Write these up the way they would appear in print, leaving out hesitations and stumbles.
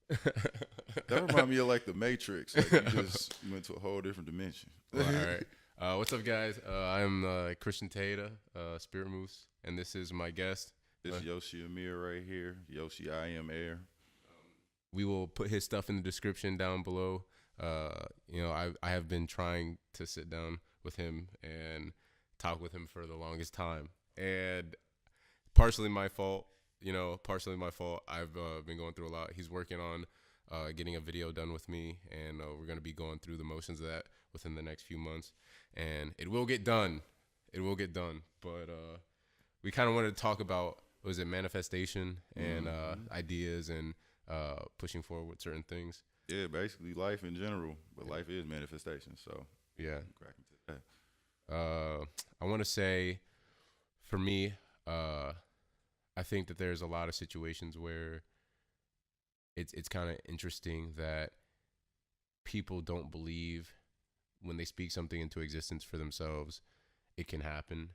That remind me of like the Matrix. Like you went to a whole different dimension. All right. What's up, guys? I'm Christian Taeta, Spirit Moose, and this is my guest. This Uh, Yoshi Iamair right here. Yoshi Iamair. we will put his stuff in the description down below. I have been trying to sit down with him and talk with him for the longest time, and partially my fault. Partially my fault. I've been going through a lot. He's working on getting a video done with me, and we're gonna be going through the motions of that within the next few months, and it will get done. It will get done. But we kind of wanted to talk about was it manifestation and ideas and pushing forward with certain things. Yeah, basically life in general, but life is manifestation. So Yeah. I'm cracking to that. I want to say, for me, I think that there's a lot of situations where it's kind of interesting that people don't believe when they speak something into existence for themselves, it can happen,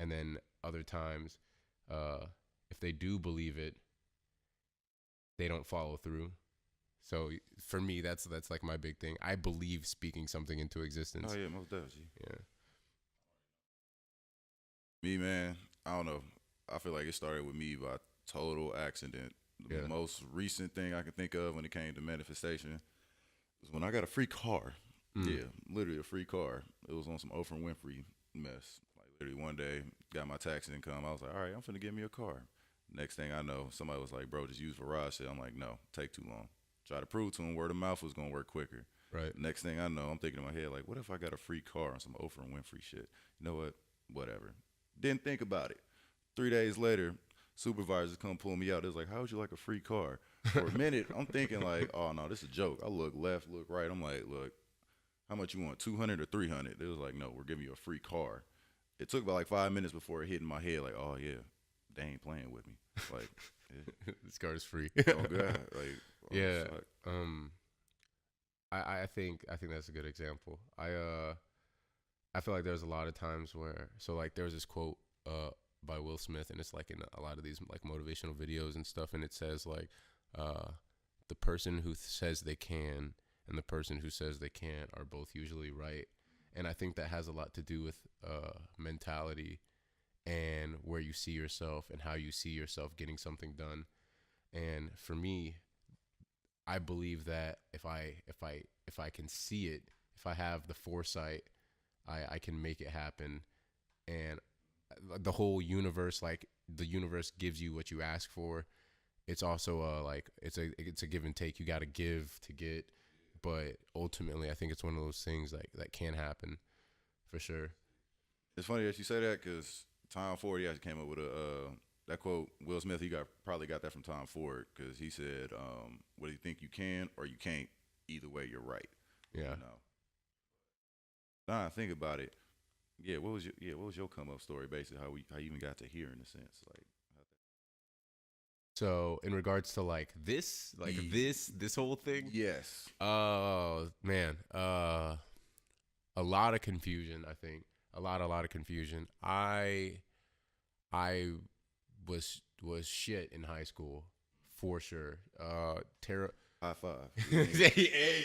and then other times, uh, if they do believe it, they don't follow through. So for me, that's like my big thing. I believe speaking something into Oh existence. yeah, most definitely. Yeah. Me man, I don't know. I feel like it started with me by total accident. The Yeah. most recent thing I can think of when it came to manifestation was when I got a free car. Mm. Yeah, literally a free car. It was on some Oprah Winfrey mess. Like literally one day, got my tax income. I was like, all right, I'm finna get me a car. Next thing I know, somebody was like, bro, just use Garage sale. I'm like, no, take too long. Try to prove to him word of mouth was gonna work quicker. Right. Next thing I know, I'm thinking in my head, like, what if I got a free car on some Oprah Winfrey shit? You know what? Whatever. Didn't think about it. 3 days later, supervisors come pull me out. It's like, how would you like a free car? For a minute, I'm thinking like, oh no, this is a joke. I look left, look right. I'm like, look, how much you want? 200 or 300? It was like, no, we're giving you a free car. It took about like 5 minutes before it hit in my head, like, oh yeah, they ain't playing with me. Like, yeah, This card is free. oh god, like, oh, Yeah. fuck. Um. I think that's a good example. I feel like there's a lot of times where like there's this quote by Will Smith, and it's like in a lot of these like motivational videos and stuff, and it says like uh the person who says they can and the person who says they can't are both usually right. And I think that has a lot to do with mentality and where you see yourself and how you see yourself getting something done. And for me, I believe that if I can see it, if I have the foresight, I can make it happen. And the whole universe, like the universe gives you what you ask for. It's also like it's a give and take. You got to give to get, but ultimately, I think it's one of those things like that can happen for sure. It's funny that you say that because Tom Ford he actually came up with a that quote. Will Smith he got probably got that from Tom Ford because he said, "What do you think you can or you can't? Either way, you're right." Yeah. You know. Now I think about it. What was your come up story basically? How you even got to here in a sense like. So in regards to like this, this whole thing, Yes. oh man, a lot of confusion. I think a lot of confusion. I was shit in high school for sure. High five. Hey,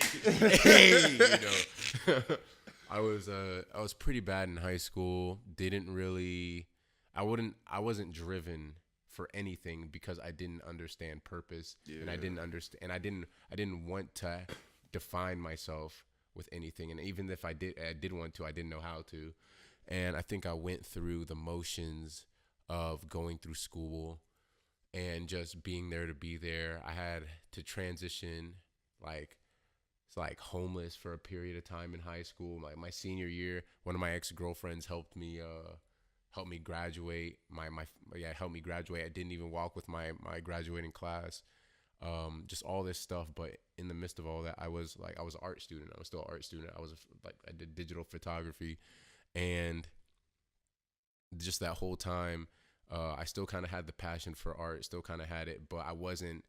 I was pretty bad in high school. Didn't really, I wasn't driven for anything because I didn't understand purpose, and I Yeah. didn't understand, and I didn't want to define myself with anything. And even if I did want to, I didn't know how to. And I think I went through the motions of going through school and just being there to be there. I had to transition like it's like homeless for a period of time in high school. My senior year, one of my ex girlfriends helped me graduate. Yeah, helped me graduate. I didn't even walk with my graduating class. Just all this stuff, but in the midst of all that, I was an art student. I was still an art student. I did digital photography, and just that whole time, I still kind of had the passion for art, still kind of had it, but I wasn't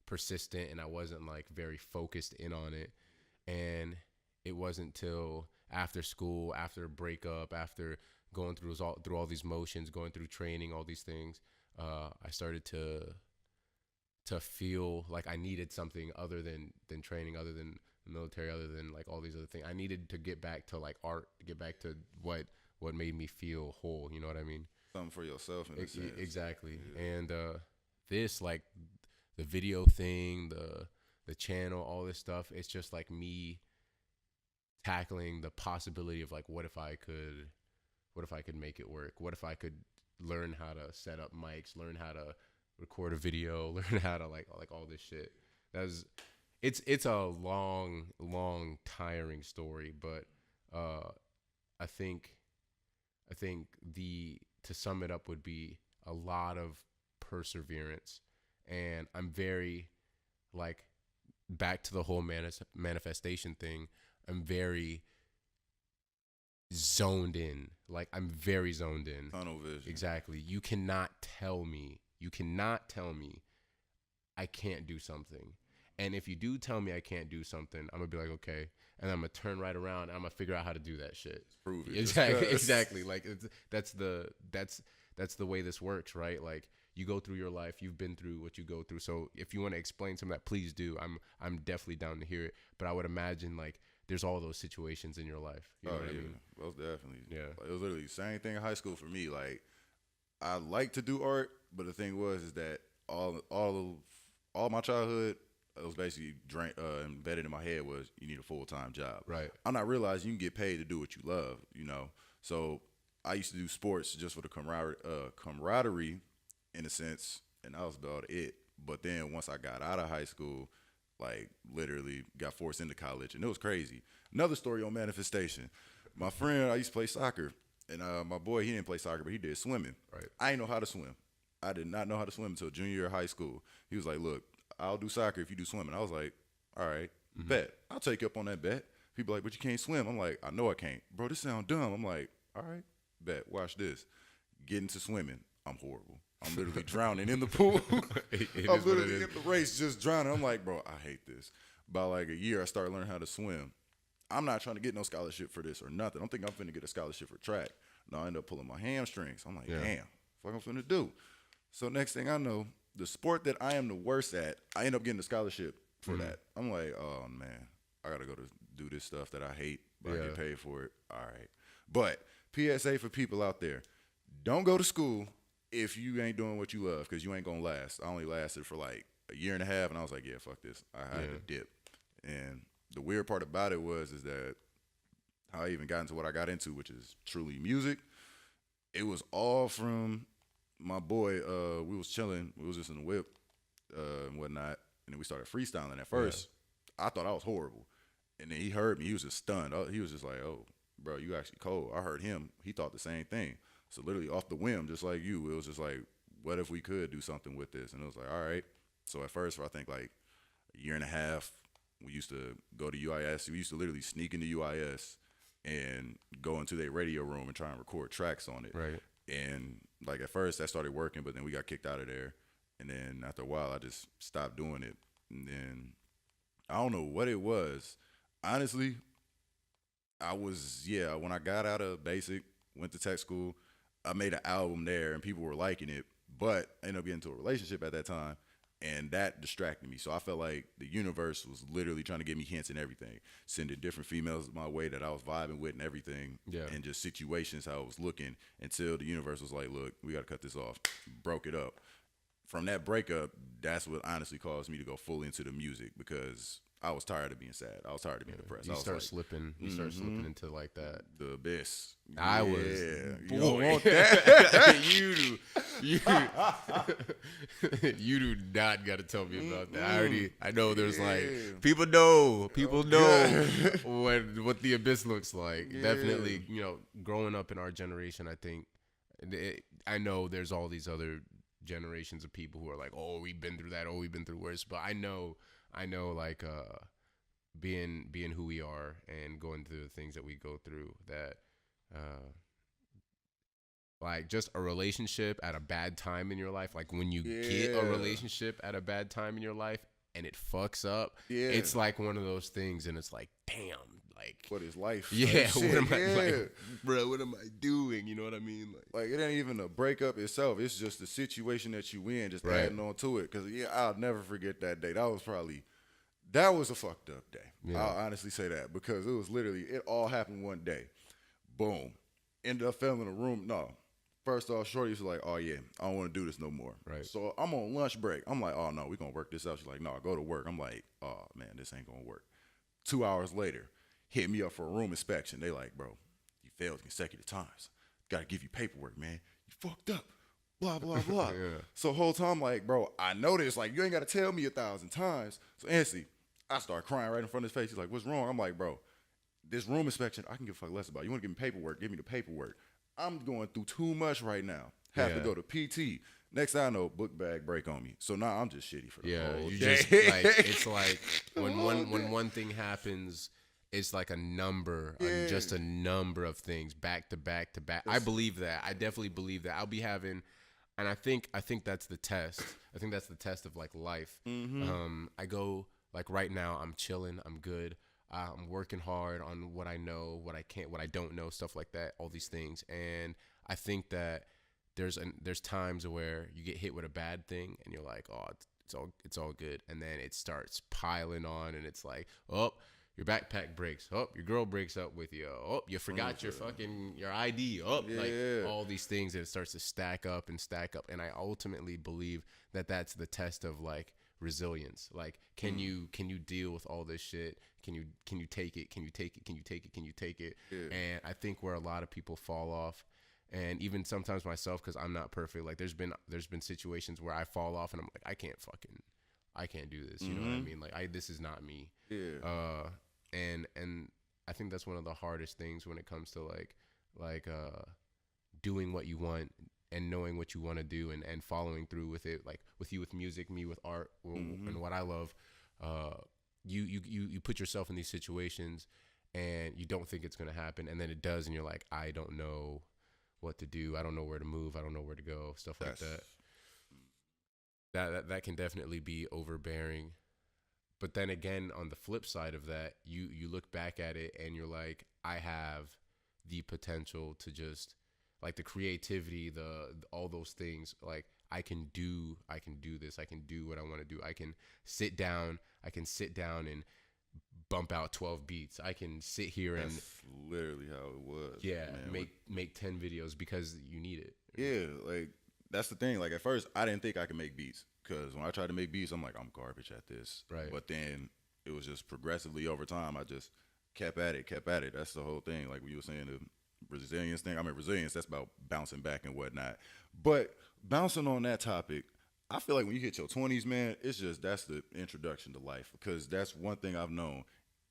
persistent and I wasn't like very focused in on it. And it wasn't till after school, after a breakup, after going through all these motions, going through training, all these things, I started to feel like I needed something other than training, other than the military, other than like all these other things. I needed to get back to like art, get back to what made me feel whole. You know what I mean? Something for yourself in a sense. Exactly. Yeah. And this, like the video thing, the channel, all this stuff, it's just like me tackling the possibility of like, what if I could make it work? What if I could learn how to set up mics, learn how to record a video, learn how to like all this shit. It's a long tiring story, but I think to sum it up would be a lot of perseverance. And I'm very, like, back to the whole manifestation thing, I'm very zoned in. Like, I'm very zoned in. Tunnel vision. Exactly. You cannot tell me I can't do something. And if you do tell me I can't do something, I'm gonna be like, okay, and I'm gonna turn right around and I'm gonna figure out how to do that shit. Prove it. Exactly. Like that's the way this works, right? Like, you go through your life, you've been through what you go through. So if you want to explain some of that, please do. I'm definitely down to hear it. But I would imagine like there's all those situations in your life. You know what I mean? Most definitely. Yeah. Like, it was literally the same thing in high school for me. Like, I like to do art, but the thing is that all my childhood, it was basically embedded in my head was you need a full-time job. Right. I'm not realizing you can get paid to do what you love, you know. So I used to do sports just for the camaraderie in a sense, and that was about it. But then once I got out of high school, like literally got forced into college, and it was crazy. Another story on manifestation. My friend, I used to play soccer, and my boy, he didn't play soccer, but he did swimming. Right. I didn't know how to swim. I did not know how to swim until junior year of high school. He was like, look, I'll do soccer if you do swimming. I was like, all right, bet. I'll take you up on that bet. People like, but you can't swim. I'm like, I know I can't. Bro, this sounds dumb. I'm like, all right, bet. Watch this. Get into swimming. I'm horrible. I'm literally drowning in the pool. I'm literally in the race just drowning. I'm like, bro, I hate this. By like a year, I started learning how to swim. I'm not trying to get no scholarship for this or nothing. I'm thinking I'm finna get a scholarship for track. No, I end up pulling my hamstrings. I'm like, damn, what I'm finna do? So next thing I know, the sport that I am the worst at, I end up getting a scholarship for that. I'm like, oh man, I gotta go to do this stuff that I hate, but I get paid for it. All right. But PSA for people out there, don't go to school if you ain't doing what you love, because you ain't gonna last. I only lasted for like a year and a half, and I was like, yeah, fuck this. I had to dip. And the weird part about it is that how I even got into what I got into, which is truly music. It was all from my boy. We was chilling. We was just in the whip and whatnot, and then we started freestyling. At first, I thought I was horrible, and then he heard me. He was just stunned. He was just like, oh, bro, you actually cold. I heard him. He thought the same thing. So literally off the whim, just like you, it was just like, what if we could do something with this? And it was like, all right. So at first, for I think like a year and a half, we used to go to UIS. We used to literally sneak into UIS and go into their radio room and try and record tracks on it. Right. And like at first that started working, but then we got kicked out of there. And then after a while, I just stopped doing it. And then I don't know what it was. Honestly, when I got out of basic, went to tech school, I made an album there and people were liking it, but I ended up getting into a relationship at that time, and that distracted me. So I felt like the universe was literally trying to give me hints and everything, sending different females my way that I was vibing with and everything, and just situations how it was looking, until the universe was like, look, we got to cut this off. Broke it up. From that breakup, that's what honestly caused me to go fully into the music, because I was tired of being sad. I was tired of being depressed. You start slipping into like that. The abyss. I was. You don't want that. You do not got to tell me about that. I know there's like, people know what the abyss looks like. Definitely, growing up in our generation, I think, I know there's all these other generations of people who are like, oh, we've been through that. Oh, we've been through worse. But I know like being who we are and going through the things that we go through, that like just a relationship at a bad time in your life, like when you get a relationship at a bad time in your life and it fucks up, it's like one of those things, and it's like, damn, like, what is life? yeah, Like, what shit, am I, yeah. like, bro, what am I doing? You know what I mean? Like, it ain't even a breakup itself. It's just the situation that you in, just Right. adding on to it. Because, yeah, I'll never forget that day. That was a fucked up day. Yeah. I'll honestly say that. Because it was literally, it all happened one day. Boom. Ended up filming a room. No. First off, Shorty was like, oh, yeah, I don't want to do this no more. Right. So I'm on lunch break. I'm like, oh, no, we're going to work this out. She's like, no, go to work. I'm like, oh, man, this ain't going to work. 2 hours later, hit me up for a room inspection. They like, bro, you failed consecutive times. Got to give you paperwork, man. You fucked up. Blah, blah, blah. Yeah. So whole time, like, bro, I know this. Like, you ain't got to tell me 1,000 times. So instantly, I start crying right in front of his face. He's like, what's wrong? I'm like, bro, this room inspection, I can give a fuck less about. You want to give me paperwork? Give me the paperwork. I'm going through too much right now. Have to go to PT. Next thing I know, book bag break on me. So now I'm just shitty for the whole you day. just like, it's like when one thing happens, it's like a number, just a number of things back to back to back. I believe that. I definitely believe that. I'll be having, and I think that's the test. I think that's the test of like life. I go like right now, I'm chilling, I'm good. I'm working hard on what I know, what I can't, what I don't know, stuff like that, all these things. And I think that there's times where you get hit with a bad thing and you're like, oh, it's all good. And then it starts piling on and it's like, oh, your backpack breaks. Oh, your girl breaks up with you. Oh, you forgot your ID. Oh, like all these things, and it starts to stack up and stack up. And I ultimately believe that that's the test of like resilience. Like, can you deal with all this shit? Can you take it? Can you take it? Can you take it? Can you take it? Yeah. And I think where a lot of people fall off, and even sometimes myself, because I'm not perfect. Like there's been situations where I fall off and I'm like, I can't do this. You know what I mean? Like this is not me. Yeah. And I think that's one of the hardest things when it comes to like doing what you want and knowing what you want to do and following through with it. Like with you with music, me with art, and what I love. You put yourself in these situations and you don't think it's going to happen, and then it does, and you're like, I don't know what to do. I don't know where to move. I don't know where to go. Stuff like that. That can definitely be overbearing. But then again, on the flip side of that, you look back at it and you're like, I have the potential to just like the creativity, all those things. Like I can do this. I can do what I want to do. I can sit down and bump out 12 beats. I can sit here and literally how it was. Yeah, man. make 10 videos because you need it. Yeah, like that's the thing. Like at first, I didn't think I could make beats because when I tried to make beats, I'm like, I'm garbage at this. Right. But then it was just progressively over time. I just kept at it. That's the whole thing. Like you were saying, the resilience thing. I mean, resilience, that's about bouncing back and whatnot. But bouncing on that topic, I feel like when you hit your 20s, man, that's the introduction to life, because that's one thing I've known.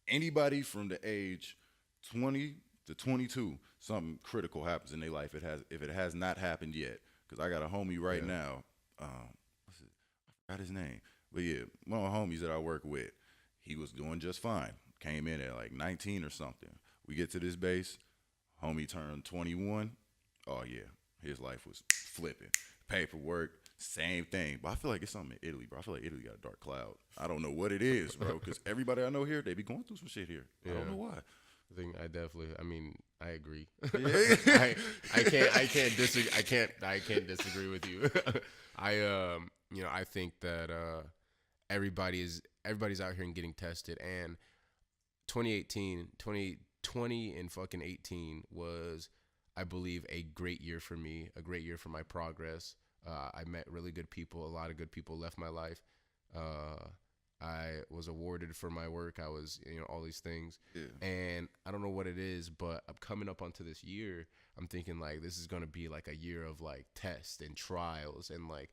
Anybody from the age 20 to 22, something critical happens in their life. If it has not happened yet, because I got a homie right now. I forgot his name, but yeah, one of my homies that I work with, he was doing just fine. Came in at like 19 or something. We get to this base, homie turned 21. Oh yeah, his life was flipping. Paperwork, same thing. But I feel like it's something in Italy, bro. I feel like Italy got a dark cloud. I don't know what it is, bro, because everybody I know here, they be going through some shit here. Yeah. I don't know why. I mean, I agree. Yeah. I can't disagree with you. I think that everybody's out here and getting tested, and 2020 and fucking 18 was, I believe, a great year for me, a great year for my progress. I met really good people. A lot of good people left my life. I was awarded for my work. I was, all these things. Yeah. And I don't know what it is, but I'm coming up onto this year. I'm thinking like, this is going to be like a year of like tests and trials and like,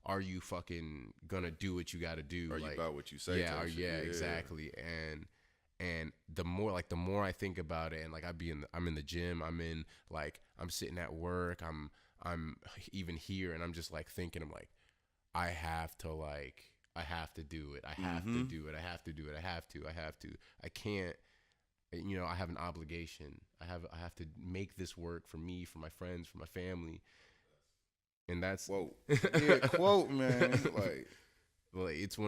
are you fucking going to do what you got to do? Are you about what you say? Yeah, exactly. And the more I think about it, and like I'm in the gym, I'm sitting at work, I'm even here, and I'm just like thinking, I'm like, I have to do it. I have to do it. I have to. I can't, I have an obligation. I have to make this work for me, for my friends, for my family. And that's whoa. Yeah, quote, man. Like it's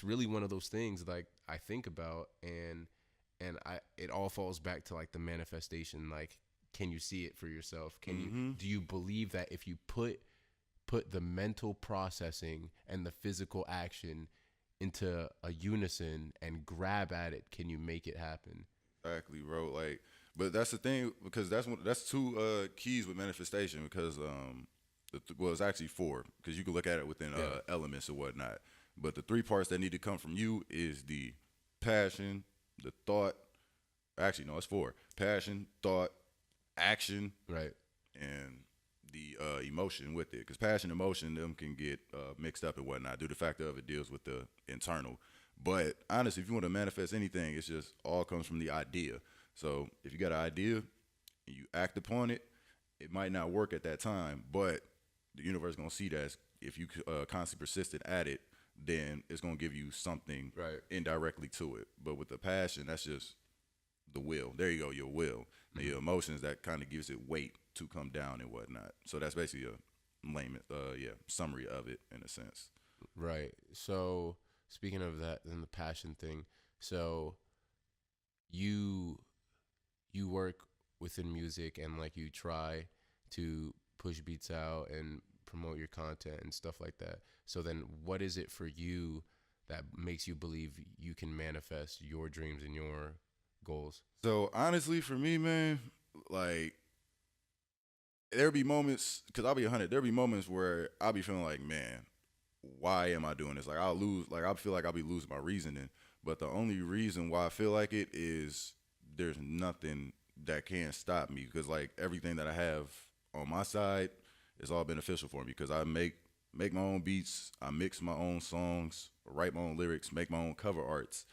really one of those things like I think about, and and it all falls back to like the manifestation. Like, can you see it for yourself? Do you believe that if you put the mental processing and the physical action into a unison and grab at it, can you make it happen? Exactly, bro. Like, but that's the thing, because that's two keys with manifestation, because well, it's actually four, because you can look at it within elements or whatnot. But the three parts that need to come from you is the passion, the thought. Actually, no, it's four: passion, thought, action, Right. and the emotion with it. Because passion, emotion, them can get mixed up and whatnot due to the fact of it deals with the internal. But honestly, if you want to manifest anything, it's just all comes from the idea. So if you got an idea and you act upon it, it might not work at that time, but the universe is gonna see that if you constantly persistent at it, then it's gonna give you something Right. indirectly to it. But with the passion, that's just the will. There you go, your will. And your emotions, that kind of gives it weight to come down and whatnot. So that's basically a layman, summary of it in a sense. Right. So speaking of that, then the passion thing. So you work within music and like you try to push beats out and promote your content and stuff like that. So then what is it for you that makes you believe you can manifest your dreams and your goals? So honestly, for me, man, like there'll be moments, because I'll be 100, there'll be moments where I'll be feeling like, man, why am I doing this? Like I feel like I'll be losing my reasoning. But the only reason why I feel like it is there's nothing that can stop me, because like everything that I have on my side is all beneficial for me, because I make my own beats, I mix my own songs, write my own lyrics, make my own cover arts,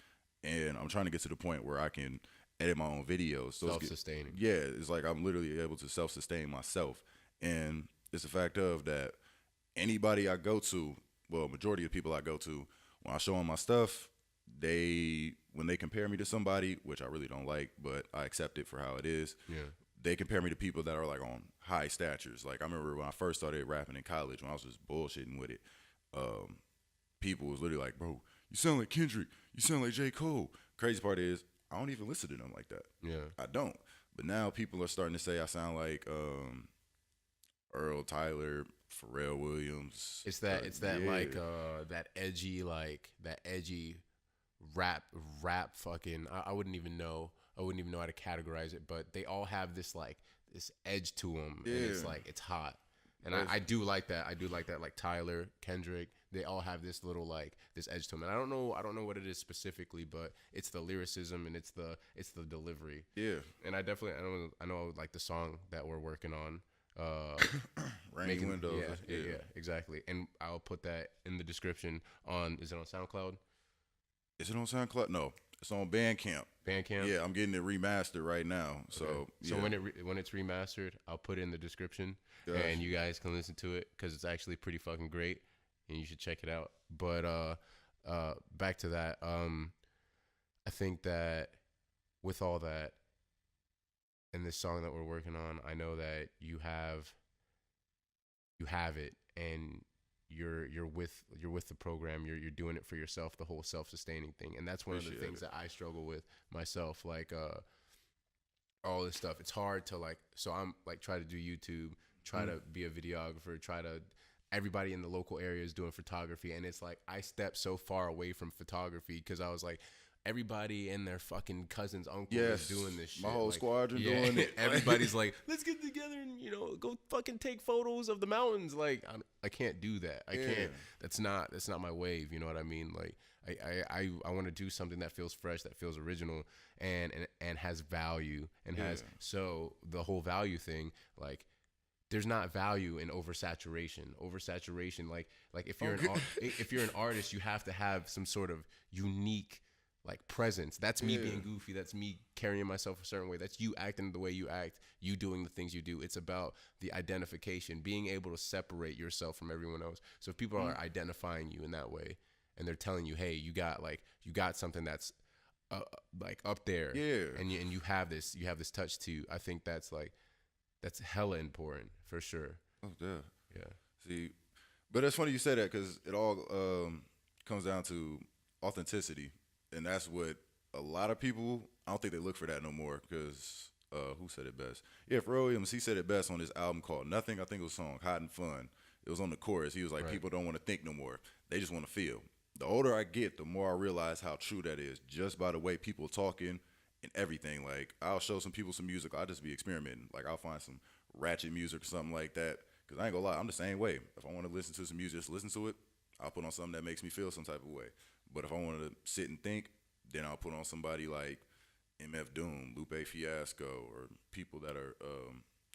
and I'm trying to get to the point where I can edit my own videos. So Self-sustaining. it's like I'm literally able to self-sustain myself, and it's the fact of that anybody I go to, well, majority of people I go to, when I show them my stuff, when they compare me to somebody, which I really don't like, but I accept it for how it is. Yeah. They compare me to people that are like on high statures. Like I remember when I first started rapping in college, when I was just bullshitting with it, people was literally like, "Bro, you sound like Kendrick. You sound like J. Cole." Crazy part is, I don't even listen to them like that. Yeah. I don't. But now people are starting to say I sound like Earl Tyler, Pharrell Williams. It's that like that edgy rap fucking I wouldn't even know how to categorize it, but they all have this like this edge to them, and it's like it's hot. And I do like that. I do like that. Like Tyler, Kendrick, they all have this little like this edge to them. And I don't know what it is specifically, but it's the lyricism and it's the delivery. Yeah. And I know like the song that we're working on. Rainy Windows. Yeah, exactly. And I'll put that in the description is it on SoundCloud? Is it on SoundCloud? No, it's on Bandcamp. Bandcamp? Yeah, I'm getting it remastered right now. So, okay. Yeah. So when it's remastered, I'll put it in the description, and you guys can listen to it, because it's actually pretty fucking great, and you should check it out. But back to that, I think that with all that, and this song that we're working on, I know that you have it, and you're with the program. You're doing it for yourself, the whole self-sustaining thing, and that's one of the things that I struggle with myself. Like all this stuff, it's hard to like. So I'm like try to do YouTube, try to be a videographer, everybody in the local area is doing photography, and it's like I stepped so far away from photography because I was like, everybody and their fucking cousin's uncle is doing this shit. My whole like, squadron doing it. Everybody's like, let's get together and go fucking take photos of the mountains. Like I can't do that. I can't. That's not my wave. You know what I mean? Like I want to do something that feels fresh, that feels original, and has value, and has so the whole value thing, like. There's not value in oversaturation. Like if you're an artist, you have to have some sort of unique like presence. That's me being goofy. That's me carrying myself a certain way. That's you acting the way you act. You doing the things you do. It's about the identification, being able to separate yourself from everyone else. So if people are identifying you in that way, and they're telling you, hey, you got something that's like up there, and you have this touch too. I think that's hella important for sure. Oh, yeah. Yeah. See, but it's funny you say that, because it all comes down to authenticity, and that's what a lot of people, I don't think they look for that no more because who said it best? Yeah, Pharrell Williams, he said it best on his album called Nothing. I think it was a song, Hot and Fun. It was on the chorus. He was like, Right. people don't want to think no more. They just want to feel. The older I get, the more I realize how true that is just by the way people talking and everything. Like, I'll show some people some music. I'll just be experimenting. Like, I'll find some ratchet music or something like that. Because I ain't going to lie, I'm the same way. If I want to listen to some music, just listen to it. I'll put on something that makes me feel some type of way. But if I want to sit and think, then I'll put on somebody like MF Doom, Lupe Fiasco, or people that are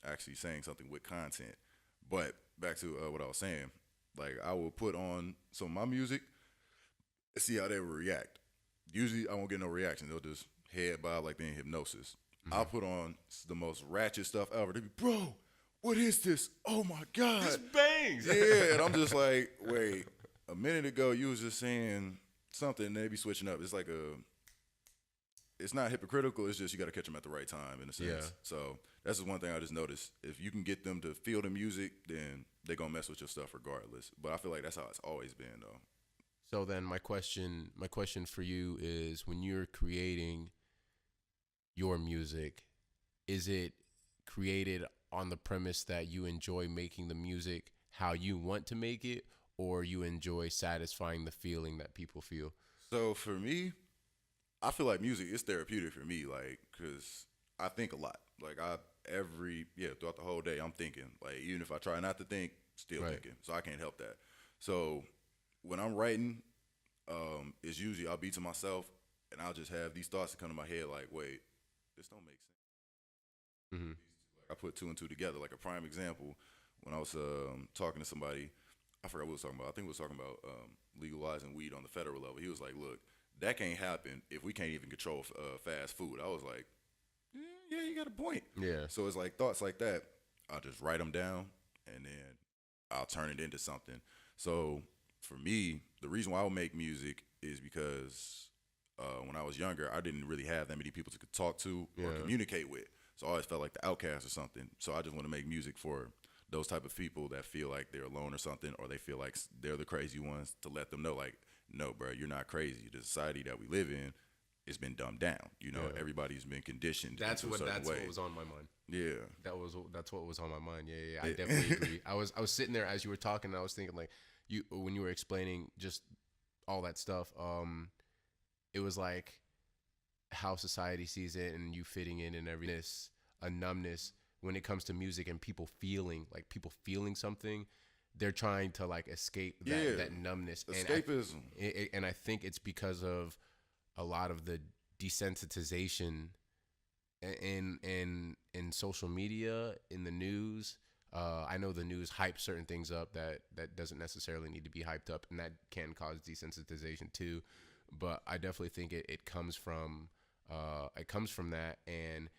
actually saying something with content. But back to what I was saying, like I will put on some of my music and see how they will react. Usually I won't get no reaction. They'll just head bob like they're in hypnosis. I'll put on the most ratchet stuff ever. They be, bro, what is this? Oh my God. This bangs. Yeah, and I'm just like, wait, a minute ago you was just saying something and they be switching up. It's like it's not hypocritical. It's just you got to catch them at the right time in a sense. Yeah. So that's just one thing I just noticed. If you can get them to feel the music, then they're gonna mess with your stuff regardless. But I feel like that's how it's always been though. So then my question for you is, when you're creating your music, is it created on the premise that you enjoy making the music how you want to make it, or you enjoy satisfying the feeling that people feel? So for me, I feel like music is therapeutic for me, like, cause I think a lot. Like throughout the whole day, I'm thinking. Like even if I try not to think, still Right. thinking. So I can't help that. So when I'm writing, it's usually I'll be to myself and I'll just have these thoughts that come to my head, like, wait, this don't make sense. Mm-hmm. Like I put two and two together. Like a prime example, when I was talking to somebody, I forgot what we was talking about. I think we was talking about legalizing weed on the federal level. He was like, look, that can't happen if we can't even control fast food. I was like, yeah, you got a point. Yeah. So it's like thoughts like that. I'll just write them down and then I'll turn it into something. So for me, the reason why I would make music is because when I was younger, I didn't really have that many people to talk to or Yeah. communicate with. So I always felt like the outcast or something. So I just want to make music for those type of people that feel like they're alone or something, or they feel like they're the crazy ones, to let them know, like, no, bro, you're not crazy. The society that we live in, it's been dumbed down. You know, Yeah. everybody's been conditioned. That's into a certain what way. was on my mind. Yeah. That's what was on my mind. Yeah. I definitely agree. I was sitting there as you were talking, and I was thinking, like, when you were explaining just all that stuff, it was like how society sees it and you fitting in and everything. A numbness when it comes to music and people feeling something. They're trying to like escape that numbness. Escapism. And I think it's because of a lot of the desensitization in social media, in the news. I know the news hypes certain things up that doesn't necessarily need to be hyped up, and that can cause desensitization too. But I definitely think it comes from that, and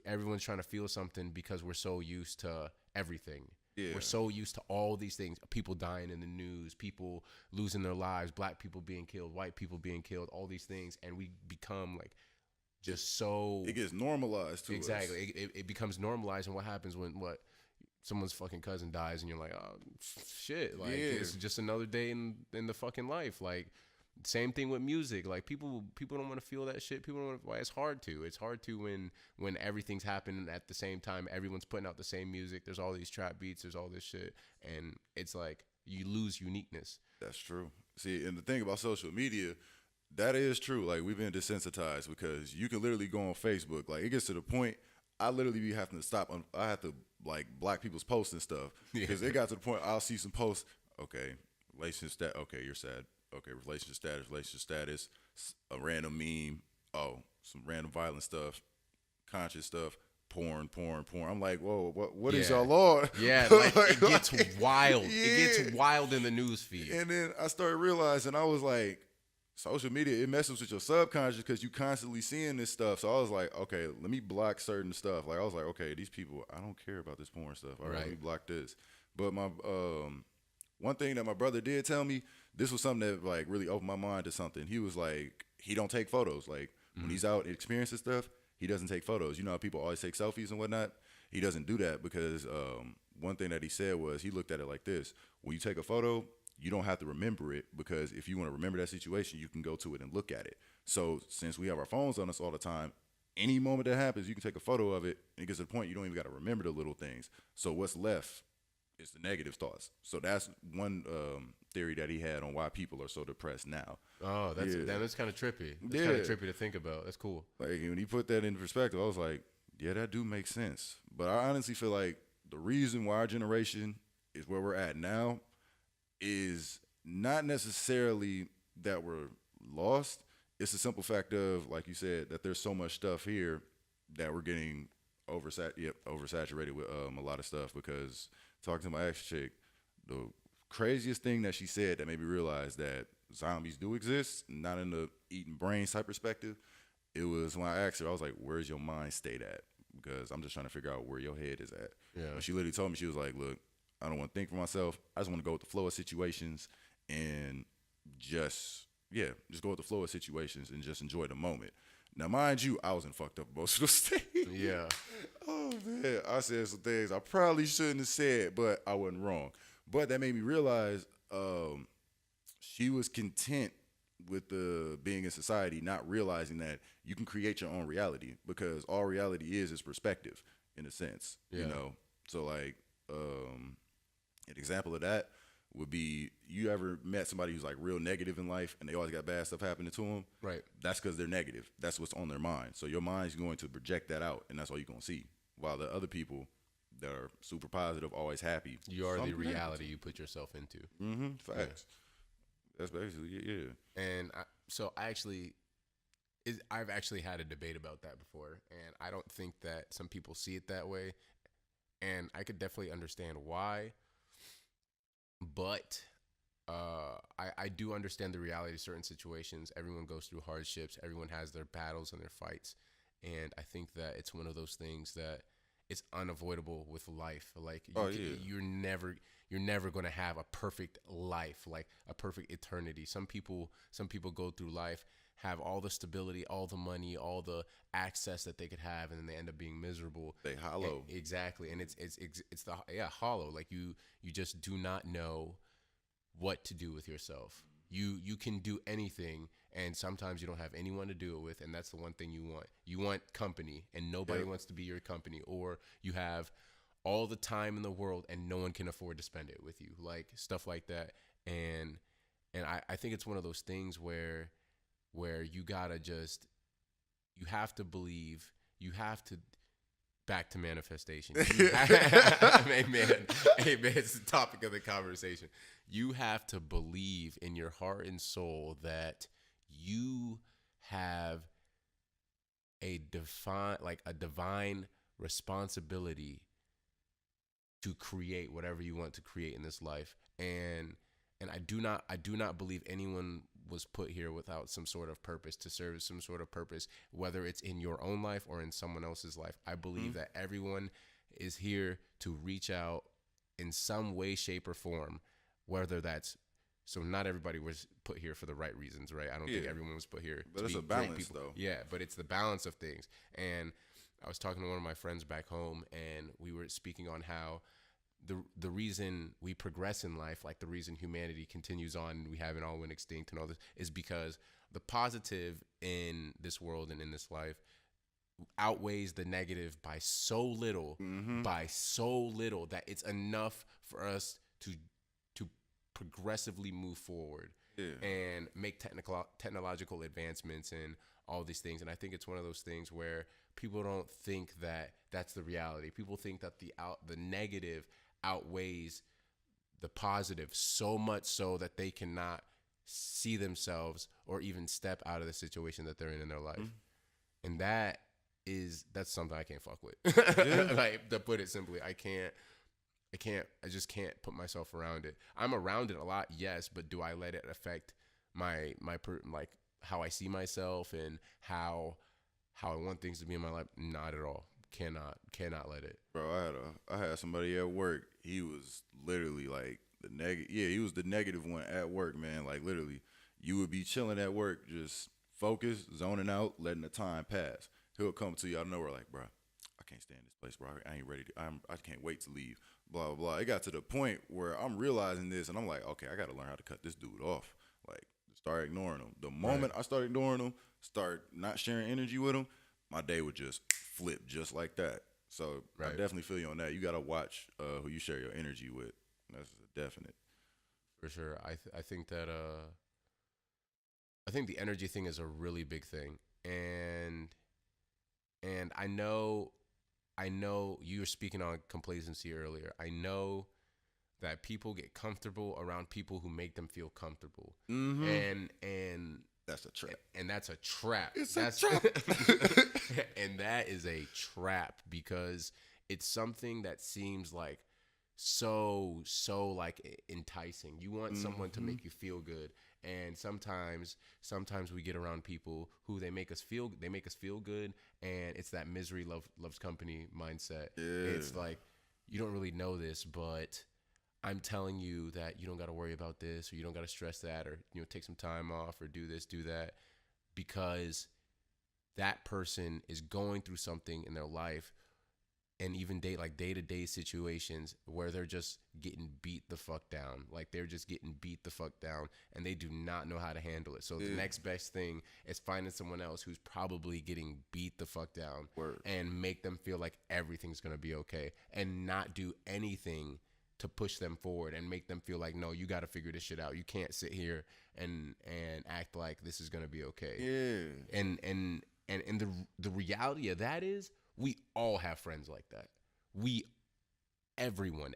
everyone's trying to feel something because we're so used to everything. Yeah. We're so used to all these things, people dying in the news, people losing their lives, black people being killed, white people being killed, all these things. And we become like just so... It gets normalized to us. Exactly. It becomes normalized. And what happens when someone's fucking cousin dies and you're like, oh, shit. Like, it's just another day in the fucking life. Like, same thing with music. Like people don't want to feel that shit. People don't want to. Well, it's hard to. It's hard to when everything's happening at the same time. Everyone's putting out the same music. There's all these trap beats. There's all this shit, and it's like you lose uniqueness. That's true. See, and the thing about social media, that is true. Like we've been desensitized because you can literally go on Facebook. Like it gets to the point I literally be having to stop. I have to like block people's posts and stuff because it got to the point I'll see some posts. Okay, relationship stat. Okay, you're sad. Okay, relationship status, a random meme, some random violent stuff, conscious stuff, porn. I'm like, whoa, what is y'all on? Yeah, like it gets wild. Yeah. It gets wild in the news feed. And then I started realizing, I was like, social media, it messes with your subconscious because you constantly seeing this stuff. So I was like, okay, let me block certain stuff. Like I was like, okay, these people, I don't care about this porn stuff. All right, let me block this. But my one thing that my brother did tell me, this was something that like really opened my mind to something. He was like, he don't take photos. Like when he's out experiencing stuff, he doesn't take photos. You know how people always take selfies and whatnot? He doesn't do that because one thing that he said was he looked at it like this. When you take a photo, you don't have to remember it because if you want to remember that situation, you can go to it and look at it. So since we have our phones on us all the time, any moment that happens, you can take a photo of it, and it gets to the point you don't even got to remember the little things. So what's left is the negative thoughts. So that's one theory that he had on why people are so depressed now. Oh, that's kind of trippy. That's kind of trippy to think about. That's cool. Like when he put that into perspective, I was like, yeah, that do make sense. But I honestly feel like the reason why our generation is where we're at now is not necessarily that we're lost. It's the simple fact of, like you said, that there's so much stuff here that we're getting oversaturated with a lot of stuff. Because talking to my ex chick, the craziest thing that she said that made me realize that zombies do exist, not in the eating brains type perspective, it was when I asked her, I was like, where's your mind state at? Because I'm just trying to figure out where your head is at. Yeah. But she literally told me, she was like, look, I don't want to think for myself. I just want to go with the flow of situations and just go with the flow of situations and just enjoy the moment. Now, mind you, I was in fucked up emotional state. Yeah. Oh, man. I said some things I probably shouldn't have said, but I wasn't wrong. But that made me realize she was content with the being in society, not realizing that you can create your own reality, because all reality is perspective in a sense, you know? So like, an example of that would be, you ever met somebody who's like real negative in life and they always got bad stuff happening to them? Right. That's because they're negative. That's what's on their mind. So your mind's going to project that out, and that's all you're going to see. While the other people that are super positive, always happy. You are the reality you put yourself into. Facts. Yeah. That's basically it, yeah. And I've actually had a debate about that before, and I don't think that some people see it that way, and I could definitely understand why, but I do understand the reality of certain situations. Everyone goes through hardships. Everyone has their battles and their fights, and I think that it's one of those things that it's unavoidable with life. Like you're never going to have a perfect life, like a perfect eternity. Some people go through life, have all the stability, all the money, all the access that they could have, and then they end up being miserable. They hollow. Exactly. And it's hollow. Like you just do not know what to do with yourself. You can do anything, and sometimes you don't have anyone to do it with, and that's the one thing you want. You want company, and nobody wants to be your company. Or you have all the time in the world and no one can afford to spend it with you, like stuff like that. And I think it's one of those things where you gotta you have to believe, you have to, back to manifestation. Amen. It's the topic of the conversation. You have to believe in your heart and soul that you have a divine responsibility to create whatever you want to create in this life. And I do not believe anyone was put here without some sort of purpose, to serve some sort of purpose, whether it's in your own life or in someone else's life. I believe that everyone is here to reach out in some way, shape, or form, whether that's, so not everybody was put here for the right reasons, right? I don't think everyone was put here but to it's be a balance, great people. though. Yeah, but it's the balance of things. And I was talking to one of my friends back home, and we were speaking on how the reason we progress in life, like the reason humanity continues on and we haven't all went extinct and all this, is because the positive in this world and in this life outweighs the negative by so little, that it's enough for us to progressively move forward and make technological advancements and all these things. And I think it's one of those things where people don't think that that's the reality. People think that the negative outweighs the positive so much so that they cannot see themselves or even step out of the situation that they're in their life. And that's something I can't fuck with. Like, to put it simply, I just can't put myself around it. I'm around it a lot, yes, but do I let it affect my like how I see myself and how I want things to be in my life? Not at all. Cannot let it. Bro, I had somebody at work. He was literally like the negative. Yeah, he was the negative one at work, man. Like, literally, you would be chilling at work, just focused, zoning out, letting the time pass. He'll come to you out of nowhere like, bro, I can't stand this place, bro. I ain't ready to. I can't wait to leave. Blah blah blah. It got to the point where I'm realizing this, and I'm like, okay, I got to learn how to cut this dude off. Like, start ignoring him. The moment I start ignoring him, start not sharing energy with him, my day would just flip just like that. So I Right. definitely feel you on that. You gotta watch who you share your energy with. That's definite. For sure. I think that I think the energy thing is a really big thing. And I know you were speaking on complacency earlier. I know that people get comfortable around people who make them feel comfortable. Mm-hmm. And That's a trap. and that's a trap. It's a That's trap. and that is a trap because it's something that seems like so like enticing. You want someone to Mm-hmm. make you feel good, and sometimes we get around people who they make us feel good, and it's that misery loves company mindset. Yeah. It's like you don't really know this, but I'm telling you that you don't got to worry about this, or you don't got to stress that, or take some time off, or do this, do that, because that person is going through something in their life, and even day to day situations where they're just getting beat the fuck down. Like they're just getting beat the fuck down, and they do not know how to handle it. So the next best thing is finding someone else who's probably getting beat the fuck down, Word. and make them feel like everything's gonna be okay, and not do anything to push them forward and make them feel like, no, you got to figure this shit out. You can't sit here and act like this is gonna be okay. Yeah. And the reality of that is we all have friends like that. We everyone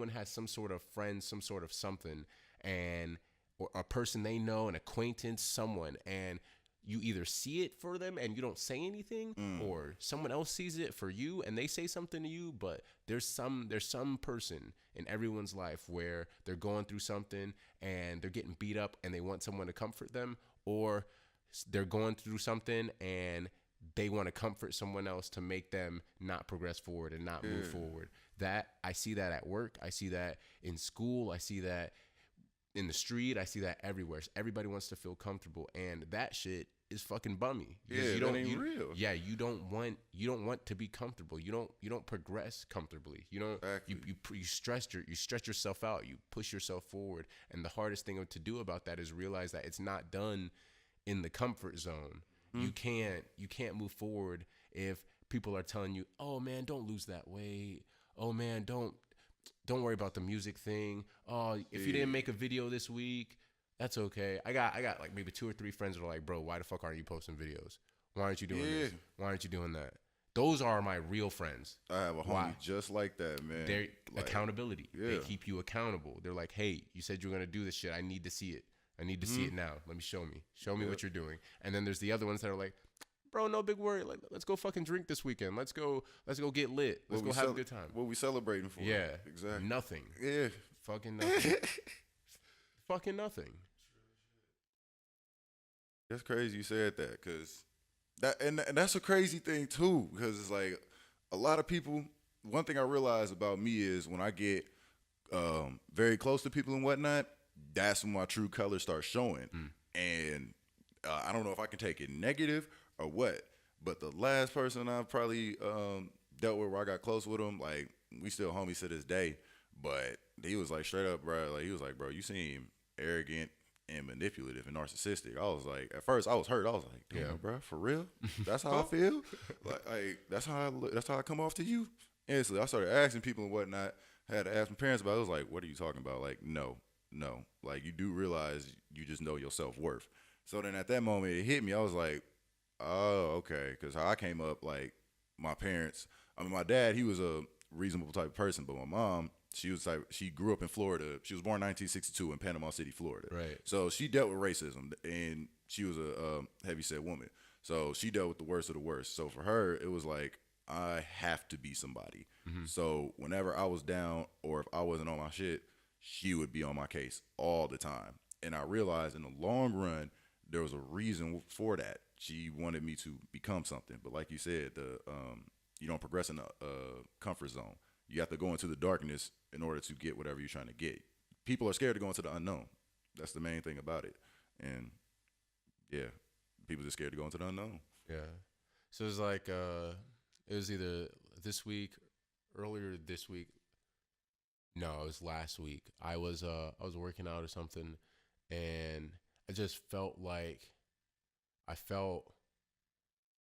has some sort of friend, some sort of something, and or a person they know, an acquaintance, someone, and you either see it for them and you don't say anything, or someone else sees it for you and they say something to you. But there's some person in everyone's life where they're going through something and they're getting beat up and they want someone to comfort them, or they're going through something and they want to comfort someone else to make them not progress forward and not move forward. That I see that at work, I see that in school, I see that in the street, I see that everywhere. Everybody wants to feel comfortable, and that shit is fucking bummy. Yeah, You that don't, ain't real. Yeah, you don't want to be comfortable. You don't progress comfortably. You don't. Exactly. You stretch yourself out. You push yourself forward, and the hardest thing to do about that is realize that it's not done in the comfort zone. You can't move forward if people are telling you, "Oh man, don't lose that weight. Oh man, don't worry about the music thing. Oh, if you didn't make a video this week, that's okay." I got like maybe 2 or 3 friends that are like, "Bro, why the fuck aren't you posting videos? Why aren't you doing this? Why aren't you doing that?" Those are my real friends. I have a homie just like that, man. They're Like, accountability. They yeah. keep you accountable. They're like, "Hey, you said you're gonna do this shit. I need to see it. I need to see it now. Let me show me. Show me what you're doing." And then there's the other ones that are like, "Bro, no big worry. Like, let's go fucking drink this weekend. Let's go get lit. Let's go have a good time." What we celebrating for? Yeah, Exactly. nothing. Yeah. Fucking nothing. Fucking nothing. That's crazy you said that, cause and that's a crazy thing too, because it's like a lot of people. One thing I realize about me is when I get very close to people and whatnot, that's when my true colors start showing. And I don't know if I can take it negative or what, but the last person I've probably dealt with where I got close with him, like we still homies to this day, but he was like straight up, bro. Like he was like, "Bro, you seem arrogant and manipulative and narcissistic." I was like, at first I was hurt. I was like, "Damn, bro, for real? That's how I feel? Like that's how I come off to you?" Instantly, I started asking people and whatnot. I had to ask my parents about it. I was like, "What are you talking about?" Like, no. Like you do realize you just know your self-worth. So then at that moment it hit me. I was like, "Oh, okay." Because how I came up, like my parents. I mean, my dad, he was a reasonable type of person, but my mom, she grew up in Florida. She was born in 1962 in Panama City, Florida. Right. So she dealt with racism, and she was a heavyset woman. So she dealt with the worst of the worst. So for her, it was like, I have to be somebody. So whenever I was down or if I wasn't on my shit, she would be on my case all the time. And I realized in the long run, there was a reason for that. She wanted me to become something. But like you said, you don't progress in a comfort zone. You have to go into the darkness in order to get whatever you're trying to get. People are scared to go into the unknown. That's the main thing about it. And yeah, people are scared to go into the unknown. Yeah. So it was like it was either earlier this week. No, it was last week. I was working out or something, and I just felt like I felt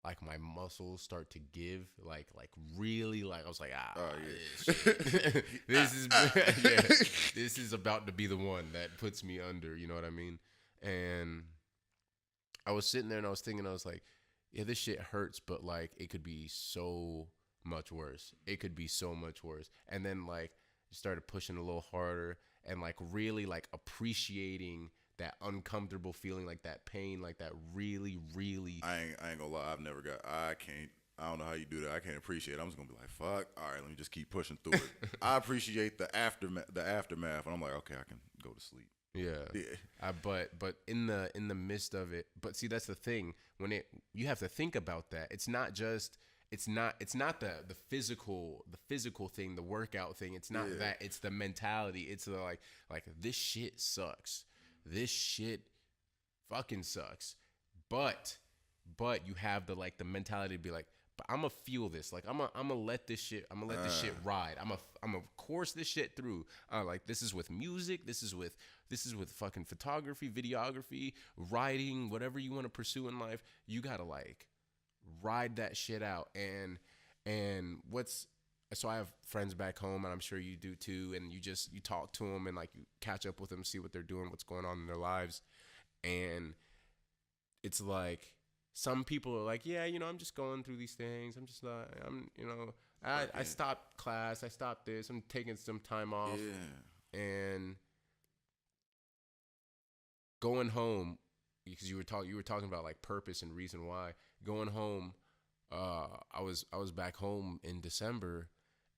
like my muscles start to give, like really, like I was like, Oh this, shit. This is yeah, this is about to be the one that puts me under. You know what I mean? And I was sitting there and I was thinking, I was like, yeah, this shit hurts, but like it could be so much worse. It could be so much worse. And then like started pushing a little harder and like really like appreciating that uncomfortable feeling, like that pain, like that really, really. I ain't gonna lie. I don't know how you do that. I can't appreciate it. I'm just gonna be like, fuck. All right, let me just keep pushing through it. I appreciate the aftermath, and I'm like, okay, I can go to sleep. Yeah. Yeah. But in the midst of it, but see that's the thing when you have to think about that. It's not the physical thing, the workout thing. It's not that. It's the mentality. It's the like this shit sucks. This shit fucking sucks. But you have the mentality to be like, but I'm gonna feel this. Like I'm gonna let this shit ride. I'm gonna course this shit through. Like this is with music. This is with fucking photography, videography, writing, whatever you want to pursue in life. You gotta like ride that shit out. So I have friends back home, and I'm sure you do too. And you talk to them and like you catch up with them, see what they're doing, what's going on in their lives, and it's like. Some people are like, yeah, I'm just going through these things. I stopped class. I stopped this. I'm taking some time off. Yeah. And going home, because you were talking about like purpose and reason why. Going home, I was back home in December,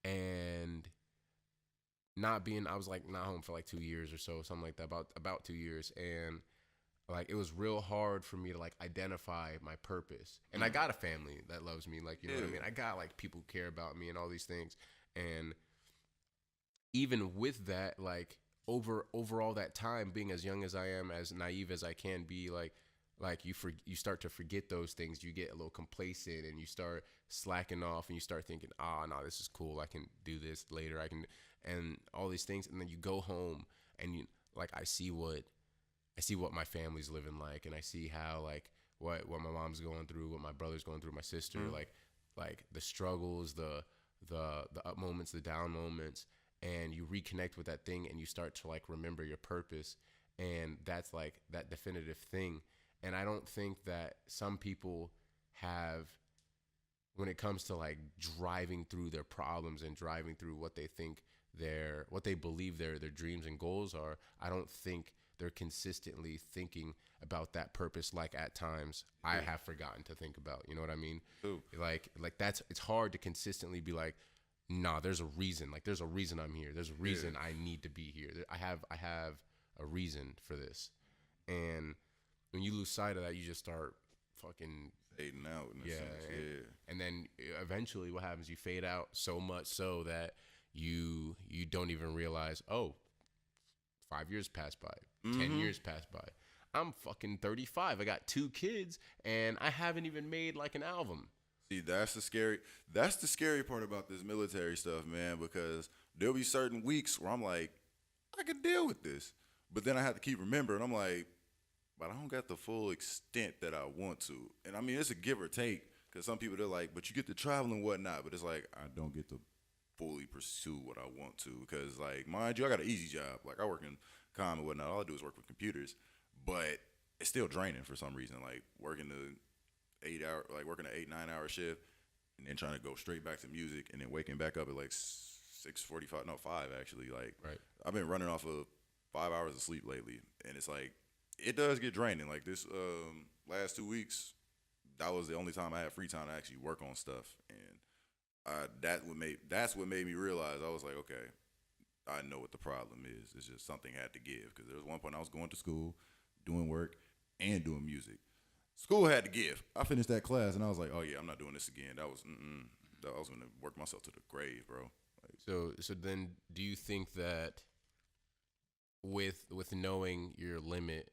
and I was like not home for like 2 years or so, something like that, about 2 years, and like it was real hard for me to like identify my purpose. And I got a family that loves me, like, you know what I mean? I got like people who care about me and all these things. And even with that, like over all that time, being as young as I am, as naive as I can be, like you start to forget those things. You get a little complacent and you start slacking off and you start thinking, no, this is cool. I can do this later. And all these things. And then you go home and I see what my family's living like, and I see how like what my mom's going through, what my brother's going through, my sister, like the struggles, the up moments, the down moments, and you reconnect with that thing, and you start to like remember your purpose, and that's like that definitive thing. And I don't think that some people have, when it comes to like driving through their problems and driving through what they believe their dreams and goals are, I don't think they're consistently thinking about that purpose. Like at times I have forgotten to think about, you know what I mean? Ooh. Like it's hard to consistently be like, nah, there's a reason. Like there's a reason I'm here. There's a reason I need to be here. I have a reason for this. And when you lose sight of that, you just start fucking fading out. In a sense. And then eventually what happens, you fade out so much so that you don't even realize, 5 years passed by, 10 years passed by. I'm fucking 35. I got 2 kids, and I haven't even made like an album. See, that's the scary part about this military stuff, man, because there'll be certain weeks where I'm like, I can deal with this. But then I have to keep remembering, I'm like, but I don't got the full extent that I want to. And I mean, it's a give or take, because some people, they're like, but you get to travel and whatnot. But it's like, I don't get to fully pursue what I want to, because like, mind you, I got an easy job. Like I work in comm and whatnot. All I do is work with computers, but it's still draining for some reason. Like working an 8-9 hour shift, and then trying to go straight back to music, and then waking back up at like 6:45, no 5 actually. Like I've been running off of 5 hours of sleep lately, and it's like it does get draining. Like this last 2 weeks, that was the only time I had free time to actually work on stuff, and that's what made me realize. I was like, okay, I know what the problem is. It's just something had to give, because there was one point I was going to school, doing work, and doing music. School had to give. I finished that class, and I was like, oh yeah, I'm not doing this again. I was going to work myself to the grave, bro. Like, so then, do you think that with knowing your limit,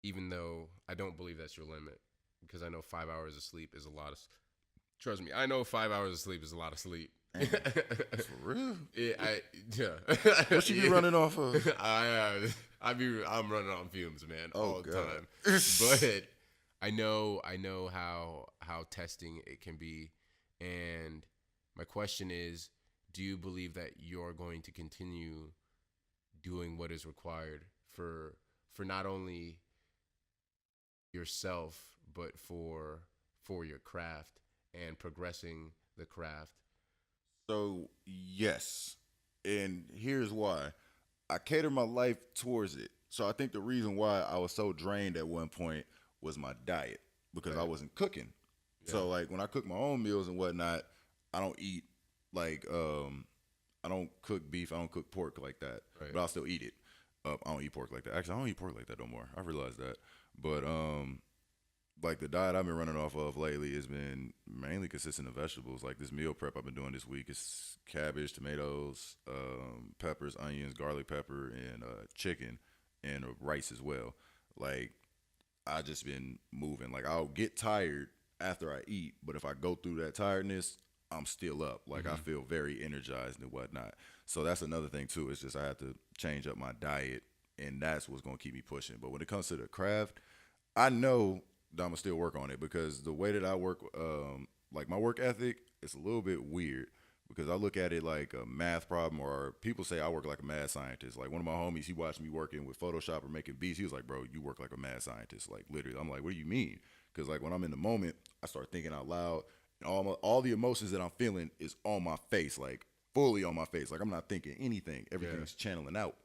even though I don't believe that's your limit, because I know 5 hours of sleep is a lot of. Trust me, I know 5 hours of sleep is a lot of sleep. That's for real? Yeah. What you be running off of? I'm running on fumes, man, all the time. But I know how testing it can be, and my question is, do you believe that you're going to continue doing what is required for not only yourself but for your craft and progressing the craft? So yes, and here's why. I cater my life towards it. So I think the reason why I was so drained at one point was my diet because I Right. wasn't cooking. Yeah. So like when I cook my own meals and whatnot, I don't eat like I don't cook beef, I don't cook pork like that, Right. but I'll still eat it. I don't eat pork like that. Actually, I don't eat pork like that no more. I realized that. But like the diet I've been running off of lately has been mainly consistent of vegetables. Like this meal prep I've been doing this week is cabbage, tomatoes, peppers, onions, garlic pepper, and chicken, and rice as well. Like I just been moving. Like I'll get tired after I eat, but if I go through that tiredness, I'm still up. Like I Mm-hmm. feel very energized and whatnot. So that's another thing too. It's just I have to change up my diet, and that's what's gonna keep me pushing. But when it comes to the craft, I know that I'm gonna still work on it because the way that I work, like my work ethic, is a little bit weird because I look at it like a math problem, or people say I work like a mad scientist. Like one of my homies, he watched me working with Photoshop or making beats. He was like, "Bro, you work like a mad scientist." Like literally, I'm like, "What do you mean?" Because like when I'm in the moment, I start thinking out loud. And all the emotions that I'm feeling is on my face, like fully on my face. Like I'm not thinking anything. Yeah. Everything's channeling out.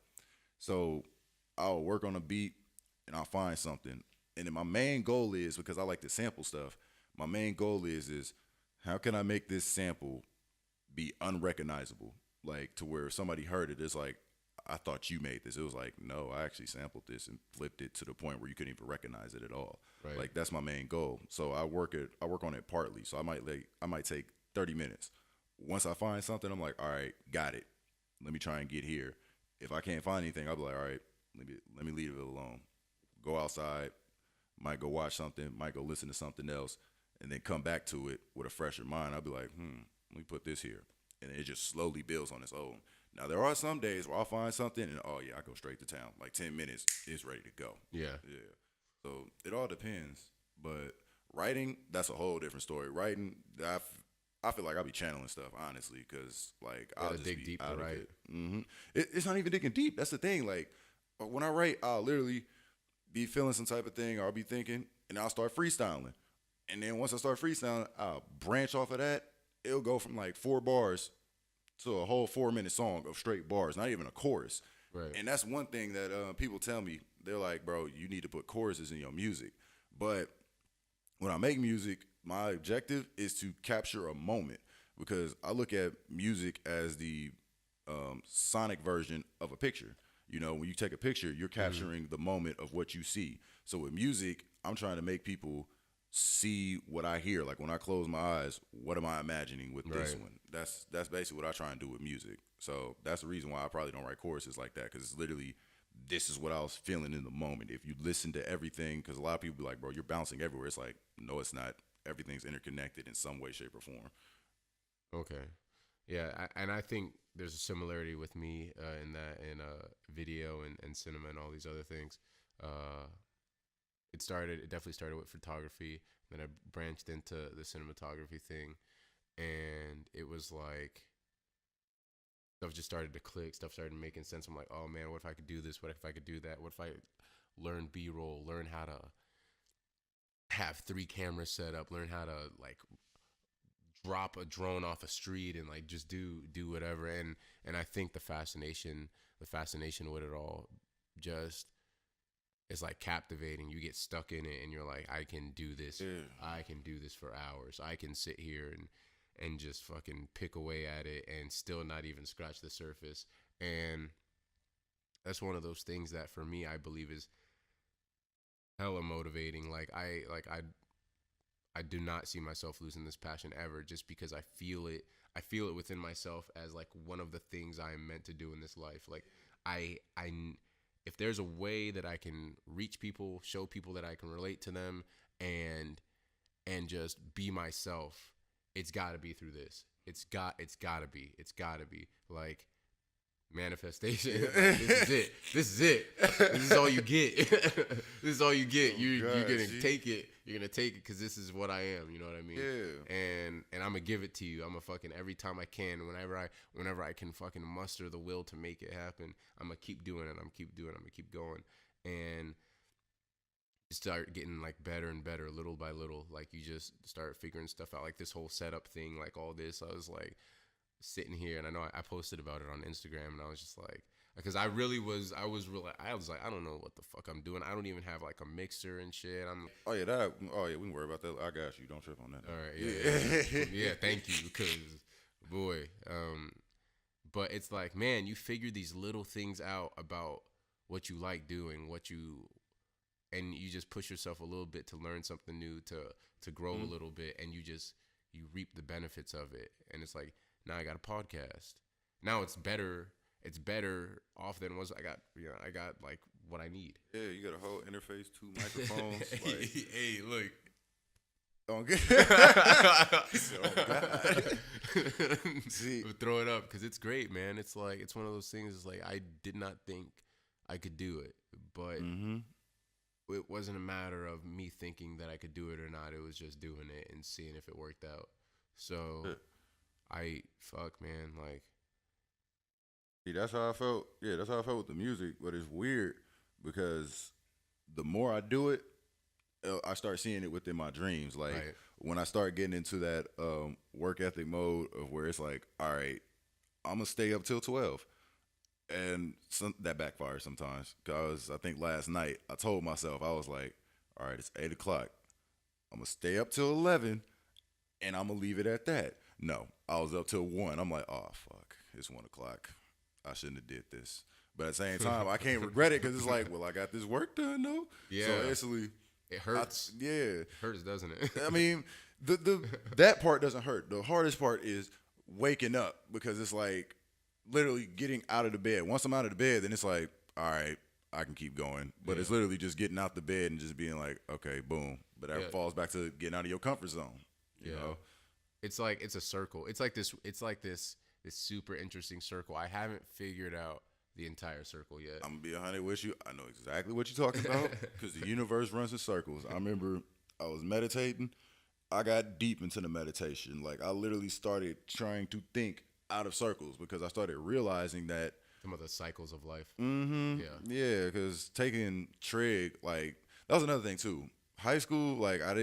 So I'll work on a beat and I'll find something. And then my main goal is because I like to sample stuff. My main goal is how can I make this sample be unrecognizable? Like to where if somebody heard it, it's like I thought you made this. It was like no, I actually sampled this and flipped it to the point where you couldn't even recognize it at all. Right. Like that's my main goal. So I work on it partly. So I might take 30 minutes. Once I find something, I'm like, all right, got it. Let me try and get here. If I can't find anything, I'll be like, all right, let me leave it alone. Go outside, might go watch something, might go listen to something else, and then come back to it with a fresher mind. I'll be like, let me put this here. And it just slowly builds on its own. Now, there are some days where I'll find something and, oh, yeah, I go straight to town. Like 10 minutes, it's ready to go. Yeah. Yeah. So it all depends. But writing, that's a whole different story. Writing, I feel like I'll be channeling stuff, honestly, because, like, I'll Gotta just dig be deep to out of write. it. It's not even digging deep. That's the thing. Like, when I write, I'll literally be feeling some type of thing, or I'll be thinking, and I'll start freestyling. And then once I start freestyling, I'll branch off of that. It'll go from like 4 bars to a whole 4 minute song of straight bars, not even a chorus. Right. And that's one thing that people tell me. They're like, bro, you need to put choruses in your music. But when I make music, my objective is to capture a moment because I look at music as the sonic version of a picture. You know, when you take a picture, you're Mm-hmm. capturing the moment of what you see. So with music, I'm trying to make people see what I hear. Like when I close my eyes, what am I imagining with this Right. one? That's basically what I try and do with music. So that's the reason why I probably don't write choruses like that because it's literally this is what I was feeling in the moment. If you listen to everything, because a lot of people be like, bro, you're bouncing everywhere. It's like, no, it's not. Everything's interconnected in some way, shape, or form. Okay. Yeah, and I think there's a similarity with me in that in video and cinema and all these other things. Uh, it definitely started with photography. Then I branched into the cinematography thing, and it was like stuff just started to click. Stuff started making sense. I'm like, oh man, what if I could do this? What if I could do that? What if I learn B-roll, learn how to have 3 cameras set up, learn how to like drop a drone off a street and like just do whatever. And I think the fascination with it all just is like captivating. You get stuck in it and you're like, I can do this. Yeah. I can do this for hours. I can sit here and just fucking pick away at it and still not even scratch the surface. And that's one of those things that for me I believe is hella motivating. I do not see myself losing this passion ever just because I feel it within myself as like one of the things I am meant to do in this life. Like I if there's a way that I can reach people, show people that I can relate to them and just be myself, it's got to be through this. It's got to be like manifestation. Like, this is it. This is it. This is all you get. This is all you get. You're gonna take it. You're gonna take it because this is what I am. You know what I mean? Yeah. And I'm gonna give it to you. I'm gonna fucking every time I can. Whenever I can fucking muster the will to make it happen, I'm gonna keep doing it. I'm gonna keep doing it. I'm gonna keep going. And start getting like better and better little by little. Like you just start figuring stuff out. Like this whole setup thing. Like all this. I was like sitting here, and I know I posted about it on Instagram, and I was just like, because I was like, I don't know what the fuck I'm doing. I don't even have like a mixer and shit. We can worry about that. I got you. Don't trip on that. All right, yeah. Yeah, thank you, because boy, but it's like, man, you figure these little things out about what you like doing, and you just push yourself a little bit to learn something new, to grow a little bit, and you reap the benefits of it. And it's like, now I got a podcast. Now it's better. It's better off than was I got. I got like what I need. Yeah, you got a whole interface, 2 microphones. Hey, look. Oh God. See, Throw it up because it's great, man. It's like it's one of those things. It's like I did not think I could do it, but it wasn't a matter of me thinking that I could do it or not. It was just doing it and seeing if it worked out. So. Man, like. See, that's how I felt. Yeah, that's how I felt with the music. But it's weird because the more I do it, I start seeing it within my dreams. Like when I start getting into that work ethic mode of where it's like, all right, I'm gonna stay up till 12, and that backfires sometimes. Cause I think last night I told myself, I was like, all right, it's 8 o'clock. I'm gonna stay up till 11, and I'm gonna leave it at that. No, I was up till 1. I'm like, oh fuck, it's 1 o'clock. I shouldn't have did this. But at the same time, I can't regret it because it's like, well, I got this work done though. Yeah. So instantly, it hurts. It hurts, doesn't it? I mean, the that part doesn't hurt. The hardest part is waking up, because it's like literally getting out of the bed. Once I'm out of the bed, then it's like, all right, I can keep going. But it's literally just getting out the bed and just being like, okay, boom. But that falls back to getting out of your comfort zone. You know? It's like it's a circle. It's like this super interesting circle. I haven't figured out the entire circle yet. I'm gonna be 100 with you. I know exactly what you're talking about because the universe runs in circles. I remember I was meditating. I got deep into the meditation. Like I literally started trying to think out of circles because I started realizing that some of the cycles of life. Yeah, because taking trig, like that was another thing too. High school, like I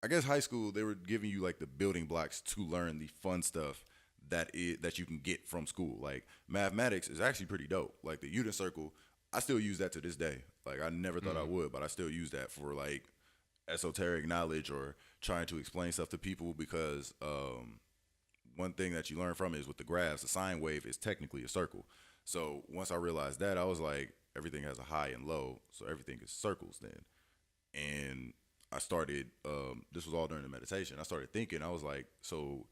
guess high school, they were giving you like the building blocks to learn the fun stuff that you can get from school. Like mathematics is actually pretty dope. Like the unit circle, I still use that to this day. Like I never thought I would, but I still use that for like esoteric knowledge or trying to explain stuff to people, because one thing that you learn from it is with the graphs, the sine wave is technically a circle. So once I realized that, I was like, everything has a high and low, so everything is circles then. And I started, this was all during the meditation, I started thinking, I was like, so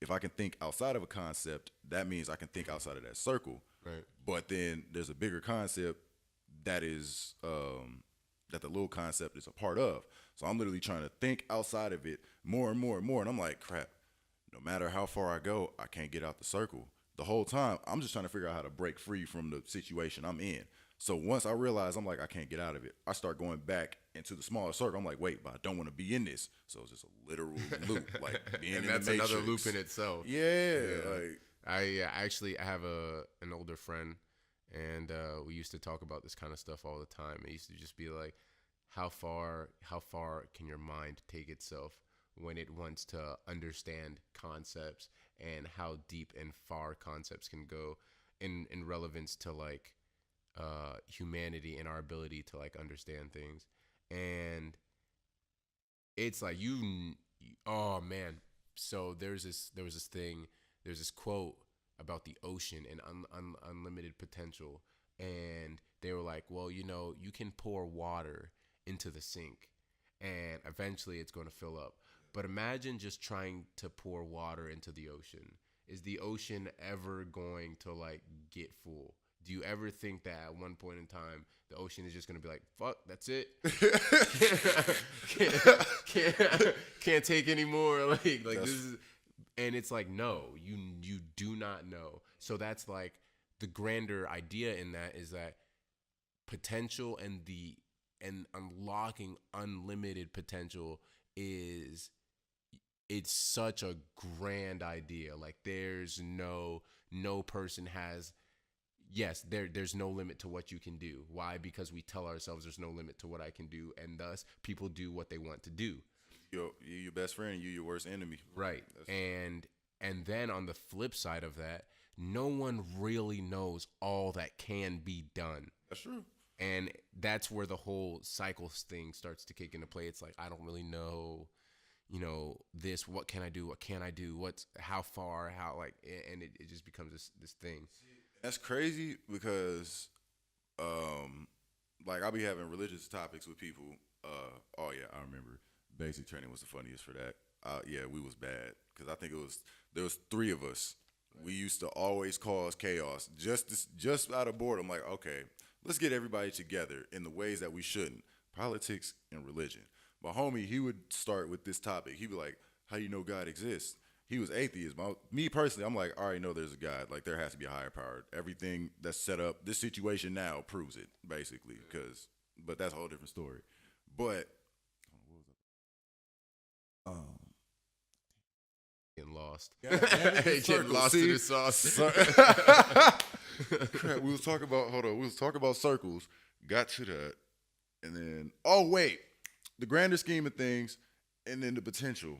if I can think outside of a concept, that means I can think outside of that circle. Right. But then there's a bigger concept that is, that the little concept is a part of. So I'm literally trying to think outside of it more and more and more. And I'm like, crap, no matter how far I go, I can't get out the circle. The whole time, I'm just trying to figure out how to break free from the situation I'm in. So once I realize I'm like, I can't get out of it, I start going back into the smaller circle. I'm like, wait, but I don't want to be in this. So it's just a literal loop, like being and in that's the Matrix. another loop in itself. Yeah. Like, I have an older friend, and we used to talk about this kind of stuff all the time. It used to just be like, how far can your mind take itself when it wants to understand concepts, and how deep and far concepts can go in relevance to like humanity and our ability to like understand things. And it's like oh man, so there was this quote about the ocean and unlimited potential, and they were like, well, you can pour water into the sink and eventually it's going to fill up, but imagine just trying to pour water into the ocean. Is the ocean ever going to like get full? Do you ever think that at one point in time the ocean is just going to be like, fuck, that's it? can't take any more. Like this is, And it's like, no, you do not know. So that's like the grander idea in that is that potential and unlocking unlimited potential is it's such a grand idea. Like there's no person has yes, there's no limit to what you can do. Why? Because we tell ourselves there's no limit to what I can do, and thus people do what they want to do. You your best friend, you your worst enemy. Right. And then on the flip side of that, no one really knows all that can be done. That's true. And that's where the whole cycles thing starts to kick into play. It's like I don't really know, this. What can I do? What can I do? What's how far? How like? And it just becomes this thing. That's crazy because, like I'll be having religious topics with people. Oh yeah, I remember. Basic training was the funniest for that. Yeah, we was bad because I think there was three of us. Right. We used to always cause chaos just out of boredom. Like, okay, let's get everybody together in the ways that we shouldn't. Politics and religion. My homie, he would start with this topic. He'd be like, "How do you know God exists?" He was atheist. Me personally, I'm like, I already know there's a God. Like, there has to be a higher power. Everything that's set up, this situation now proves it, basically. But that's a whole different story. But Getting lost. Yeah, getting lost in the sauce. Crap, we was talking about circles. Got to that, and then the grander scheme of things, and then the potential.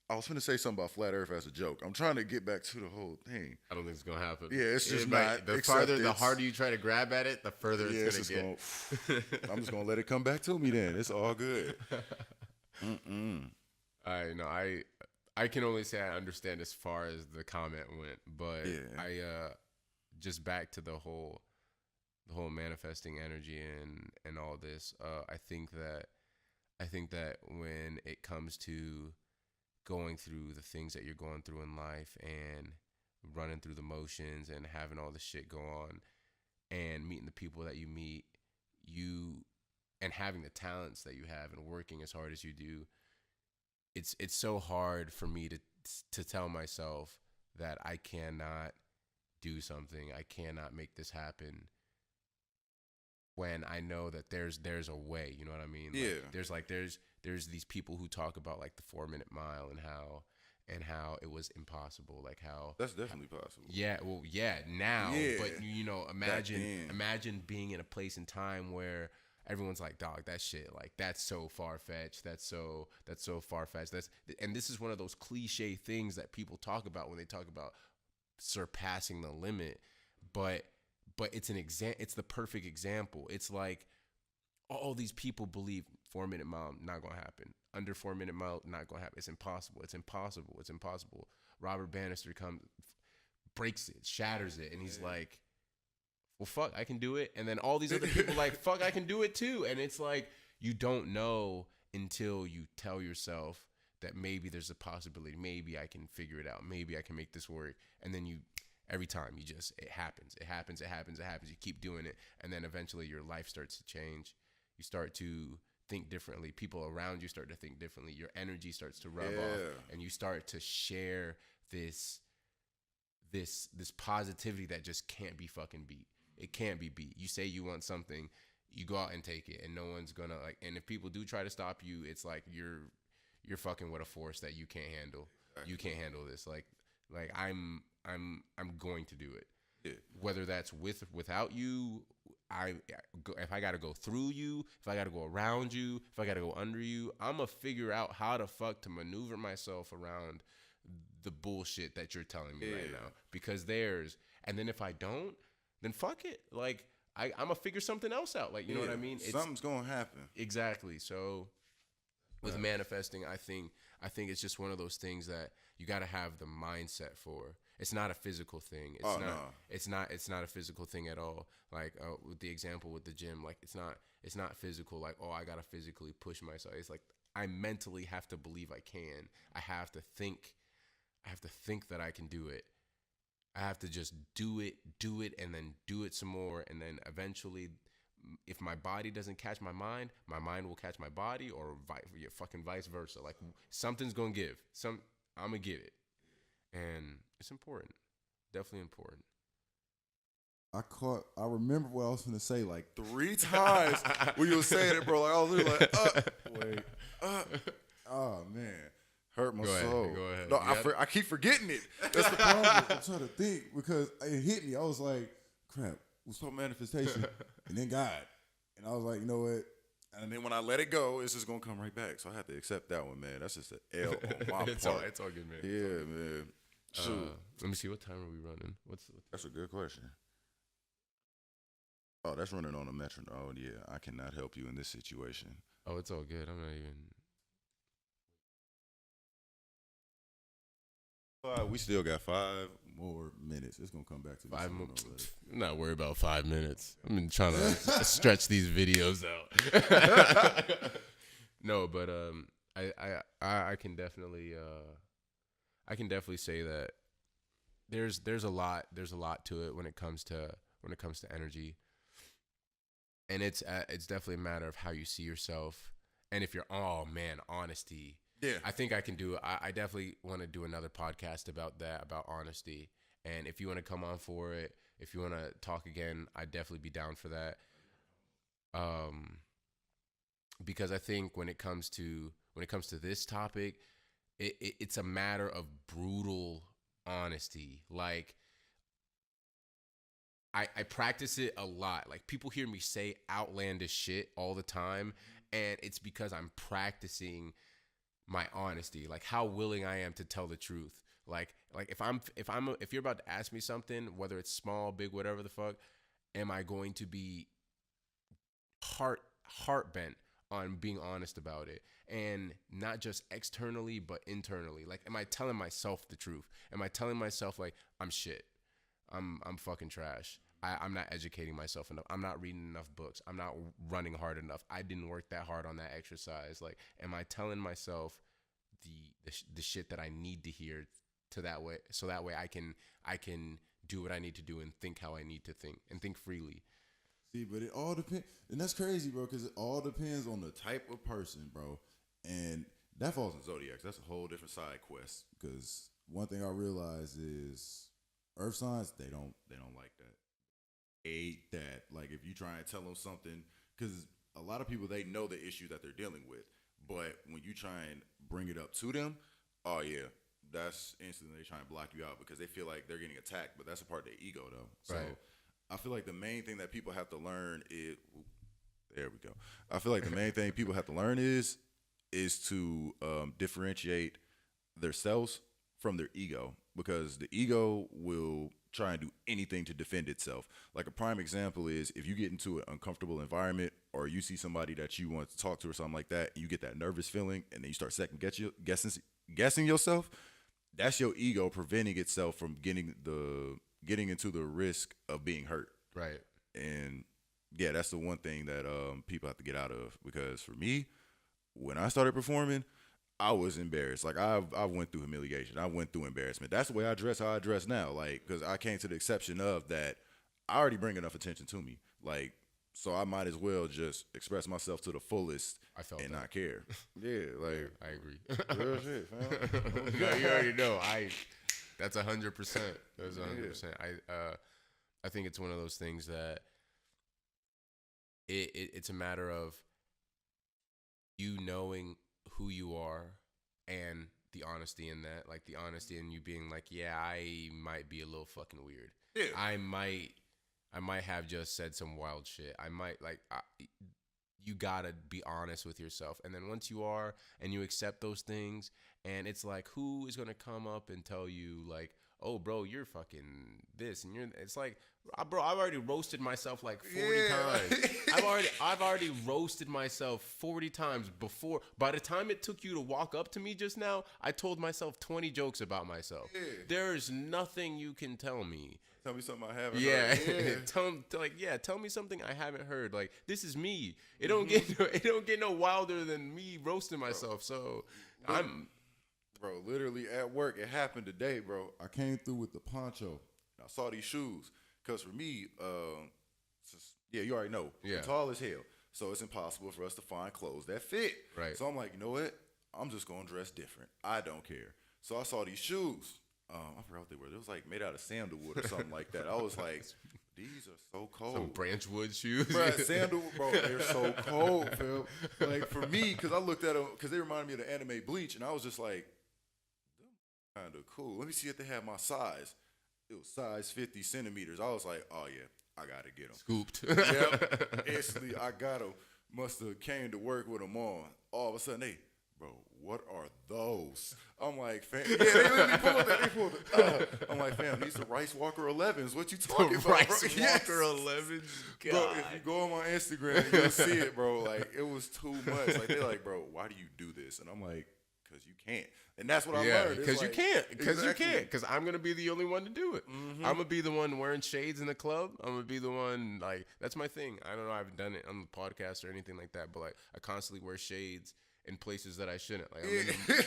I was going to say something about flat Earth as a joke. I'm trying to get back to the whole thing. I don't think it's going to happen. Yeah, it's just not. The harder you try to grab at it, the further it's going to get. I'm just going to let it come back to me then. It's all good. I can only say I understand as far as the comment went, but yeah. I just back to the whole manifesting energy and all this. I think that when it comes to going through the things that you're going through in life and running through the motions and having all this shit go on and meeting the people that you meet, and having the talents that you have and working as hard as you do, it's so hard for me to tell myself that I cannot do something, I cannot make this happen, when I know that there's a way, you know what I mean? Yeah. Like, there's these people who talk about like the 4-minute mile and how it was impossible, like how that's definitely possible. Yeah, well, yeah, now, yeah. But imagine being in a place and time where everyone's like, dog, that shit, like that's so far fetched. That's so far fetched. And this is one of those cliche things that people talk about when they talk about surpassing the limit, but it's it's the perfect example. It's like all these people believe 4-minute mile not gonna happen. Under 4-minute mile not gonna happen. It's impossible. It's impossible. It's impossible. Robert Bannister comes, breaks it, shatters it, and he's like, well, fuck, I can do it. And then all these other people like, fuck, I can do it too. And it's like, you don't know until you tell yourself that maybe there's a possibility. Maybe I can figure it out. Maybe I can make this work. And then every time it happens. You keep doing it. And then eventually your life starts to change. You start to think differently. People around you start to think differently. Your energy starts to rub off. And you start to share this positivity that just can't be fucking beat. It can't be beat. You say you want something, you go out and take it, and no one's gonna like. And if people do try to stop you, it's like you're fucking with a force that you can't handle. Exactly. You can't handle this. Like I'm going to do it. Yeah. Whether that's without you, if I gotta go through you, if I gotta go around you, if I gotta go under you, I'm gonna figure out how the fuck to maneuver myself around the bullshit that you're telling me right now. Because and then if I don't, then fuck it. Like I'm gonna figure something else out. Like, you know what I mean? Something's gonna happen. Exactly. So with manifesting, I think it's just one of those things that you got to have the mindset for. It's not a physical thing. It's not a physical thing at all. Like with the example with the gym, like it's not physical. Like, oh, I gotta physically push myself. It's like I mentally have to believe I can. I have to think that I can do it. I have to just do it, and then do it some more. And then eventually, if my body doesn't catch my mind will catch my body, or fucking vice versa. Like something's going to give. I'm going to get it. And it's important. Definitely important. I remember what I was gonna say like 3 times when you were saying it, bro. Like I was literally like, wait, oh man, hurt my soul. Go ahead. No, I keep forgetting it. That's the problem. I'm trying to think because it hit me. I was like, crap, what's called manifestation, and then God, and I was like, you know what? And then when I let it go, it's just gonna come right back. So I have to accept that one, man. That's just an L on my It's part. all good, man. Yeah, man. Shoot. Let me see. What time are we running? That's a good question. Oh, that's running on a metronome. Oh, yeah. I cannot help you in this situation. Oh, it's all good. I'm not even. We still got 5 more minutes. It's gonna come back to me. 5 more. I'm not worried about 5 minutes. I've been trying to stretch these videos out. No, but I can definitely say that there's a lot to it when it comes to energy, and it's definitely a matter of how you see yourself, and if you're honesty. Yeah. I think I can do. I definitely want to do another podcast about that, about honesty. And if you want to come on for it, if you want to talk again, I'd definitely be down for that. Because I think when it comes to this topic, it's a matter of brutal honesty. Like I practice it a lot. Like people hear me say outlandish shit all the time, and it's because I'm practicing my honesty, like how willing I am to tell the truth. Like if you're about to ask me something, whether it's small, big, whatever the fuck, am I going to be heart bent on being honest about it, and not just externally but internally? Like, am I telling myself the truth? Am I telling myself like I'm shit? I'm fucking trash. I'm not educating myself enough. I'm not reading enough books. I'm not running hard enough. I didn't work that hard on that exercise. Like, am I telling myself the shit that I need to hear so that way I can do what I need to do and think how I need to think and think freely. See, but it all depends, and that's crazy, bro, because it all depends on the type of person, bro, and that falls in zodiacs. That's a whole different side quest. Because one thing I realize is Earth signs they don't like that. Hate that. Like if you try and tell them something, because a lot of people they know the issue that they're dealing with, but when you try and bring it up to them, oh yeah, that's instantly they try and block you out because they feel like they're getting attacked. But that's a part of their ego, though. So right. I feel like the main thing that people have to learn is, there we go. I feel like the main thing people have to learn is to differentiate themselves from their ego, because the ego will try and do anything to defend itself. Like a prime example is if you get into an uncomfortable environment or you see somebody that you want to talk to or something like that, and you get that nervous feeling and then you start guessing yourself, that's your ego preventing itself from getting into the risk of being hurt. Right. And yeah, that's the one thing that people have to get out of, because for me, when I started performing, I was embarrassed. Like I went through humiliation. I went through embarrassment. That's the way I dress. How I dress now. Like, because I came to the exception of that. I already bring enough attention to me. Like, so I might as well just express myself to the fullest and not care. Yeah, like I agree. Real shit, fam. You already know. That's 100%. That's 100%. I think it's one of those things that it's a matter of you knowing who you are and the honesty in that, like the honesty in you being like, yeah, I might be a little fucking weird. Yeah. I might have just said some wild shit. I might you gotta be honest with yourself. And then once you are and you accept those things, and it's like, who is gonna come up and tell you like, oh, bro, you're fucking this, and it's like, bro, I've already roasted myself like 40 times. I've already roasted myself 40 times before. By the time it took you to walk up to me just now, I told myself 20 jokes about myself. Yeah. There's nothing you can tell me. Tell me something I haven't heard. Yeah. Tell me something I haven't heard. Like, this is me. It don't get no wilder than me roasting myself. So Bro, literally at work, it happened today, bro. I came through with the poncho. I saw these shoes. Because for me, you already know, yeah. I'm tall as hell. So it's impossible for us to find clothes that fit. Right. So I'm like, you know what? I'm just going to dress different. I don't care. So I saw these shoes. I forgot what they were. It was like made out of sandalwood or something like that. I was like, these are so cold. Some branchwood shoes. Bro, sandalwood, bro, they're so cold, fam. Like for me, because I looked at them, because they reminded me of the anime Bleach, and I was just like, kind of cool. Let me see if they have my size. It was size 50 centimeters. I was like, oh yeah, I gotta get them. Scooped. Yep, instantly I got them. Must have came to work with them on. All of a sudden, bro, what are those? I'm like, fam, yeah, they literally pulled that. They pulled it. I'm like, fam, these are Rice Walker 11s. What you talking about, Rice bro? Walker 11. God. Bro, if you go on my Instagram, you'll see it, bro. Like, it was too much. Like, they're like, bro, why do you do this? And I'm like, because you can't. And that's what I learned. Because you like, can't. Because exactly. you can't. Because I'm going to be the only one to do it. Mm-hmm. I'm going to be the one wearing shades in the club. I'm going to be the one, like, that's my thing. I don't know. I haven't done it on the podcast or anything like that. But, like, I constantly wear shades in places that I shouldn't. Like,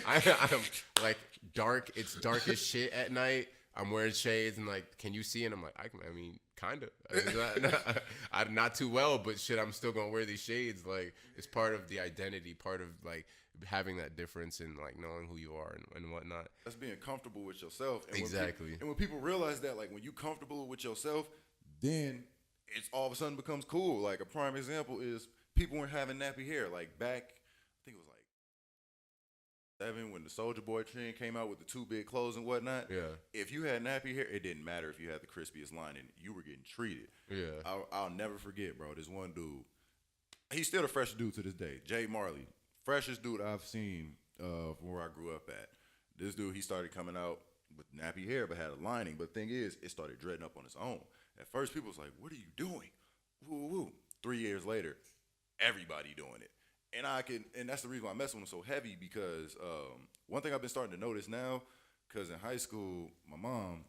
I'm like, dark. It's dark as shit at night. I'm wearing shades and, like, can you see? And I'm like, I mean, kind of. I'm not too well, but shit, I'm still going to wear these shades. Like, it's part of the identity, part of, like, having that difference in, like, knowing who you are and whatnot. That's being comfortable with yourself. And exactly. And when people realize that, like, when you comfortable with yourself, then it's all of a sudden becomes cool. Like, a prime example is people weren't having nappy hair. Like, back, I think it was like 7 when the Soulja Boy trend came out with the 2 big clothes and whatnot. Yeah. If you had nappy hair, it didn't matter if you had the crispiest lining. You were getting treated. Yeah. I'll never forget, bro. This one dude, he's still a fresh dude to this day. Jay Marley. Freshest dude I've seen from where I grew up at. This dude, he started coming out with nappy hair but had a lining. But the thing is, it started dreading up on its own. At first, people was like, what are you doing? Woo, woo. 3 years later, everybody doing it. And that's the reason why I mess with him so heavy, because one thing I've been starting to notice now, because in high school, my mom,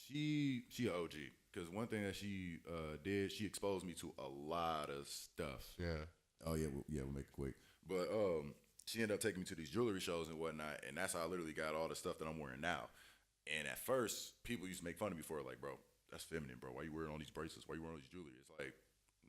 she an OG. Because one thing that she did, she exposed me to a lot of stuff. Yeah. Oh, yeah, we'll make it quick. But she ended up taking me to these jewelry shows and whatnot, and that's how I literally got all the stuff that I'm wearing now. And at first, people used to make fun of me for it, like, bro, that's feminine, bro. Why you wearing all these bracelets? Why you wearing all these jewelry? It's like,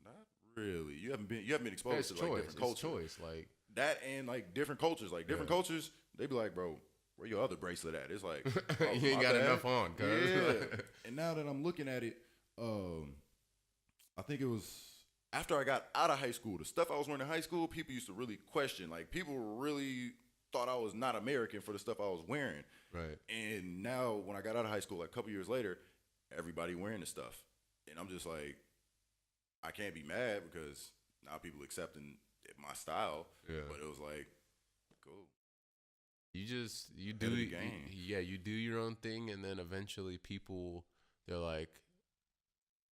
not really. You haven't been exposed to like different cultures. It's choice, like that, and like different cultures. Like different cultures, they be like, bro, where your other bracelet at? It's like, oh, you ain't got enough on, cuz. Yeah. And now that I'm looking at it, I think it was after I got out of high school, the stuff I was wearing in high school, people used to really question. Like, people really thought I was not American for the stuff I was wearing. Right. And now, when I got out of high school, like a couple years later, everybody wearing the stuff. And I'm just like, I can't be mad because now people accepting my style. Yeah. But it was like, cool. You do the game. You do your own thing, and then eventually people, they're like,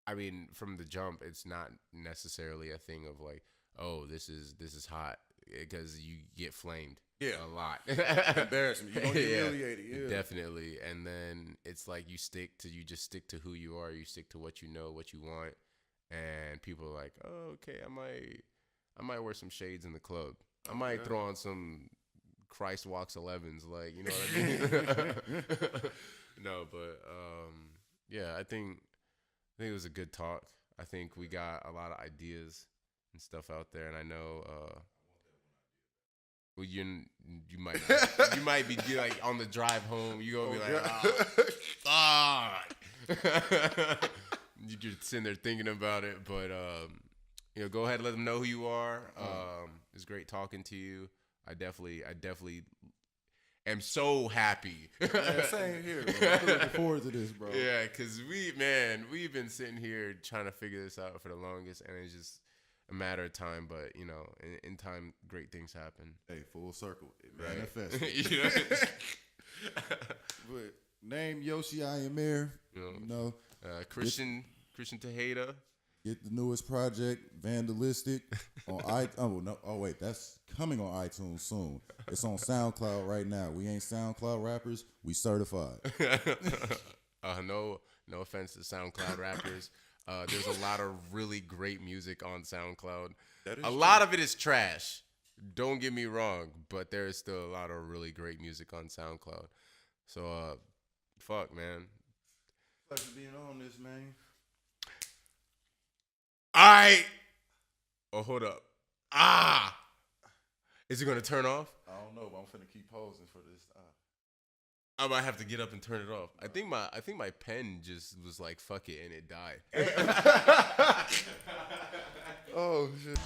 I mean, from the jump, it's not necessarily a thing of like, oh, this is hot, because you get flamed. Yeah. A lot. Embarrassment. You don't get humiliated. Yeah. Definitely. And then it's like you just stick to who you are. You stick to what you know, what you want. And people are like, oh, okay, I might wear some shades in the club. I might throw on some Christ Walks 11s, like, you know what I mean? No, but yeah, I think it was a good talk. I think we got a lot of ideas and stuff out there, and I know well, you might be like on the drive home. You gonna be like, fuck. You just sitting there thinking about it, but go ahead, let them know who you are. It's great talking to you. I definitely am so happy. Yeah, same here, bro. I'm looking forward to this, bro. Yeah, because we've been sitting here trying to figure this out for the longest, and it's just a matter of time. But in time, great things happen. Hey, full circle, it right? manifests. But name Yoshi Iamair. Christian Tejeda. Get the newest project, Vandalistic, on that's coming on iTunes soon. It's on SoundCloud right now. We ain't SoundCloud rappers, we certified. No offense to SoundCloud rappers. There's a lot of really great music on SoundCloud. A lot of it is trash. Don't get me wrong, but there is still a lot of really great music on SoundCloud. So, fuck, man. Pleasure being on this, man. Oh, hold up. Is it going to turn off? I don't know, but I'm finna keep posing for this. I might have to get up and turn it off. I think my pen just was like fuck it and it died. Oh shit.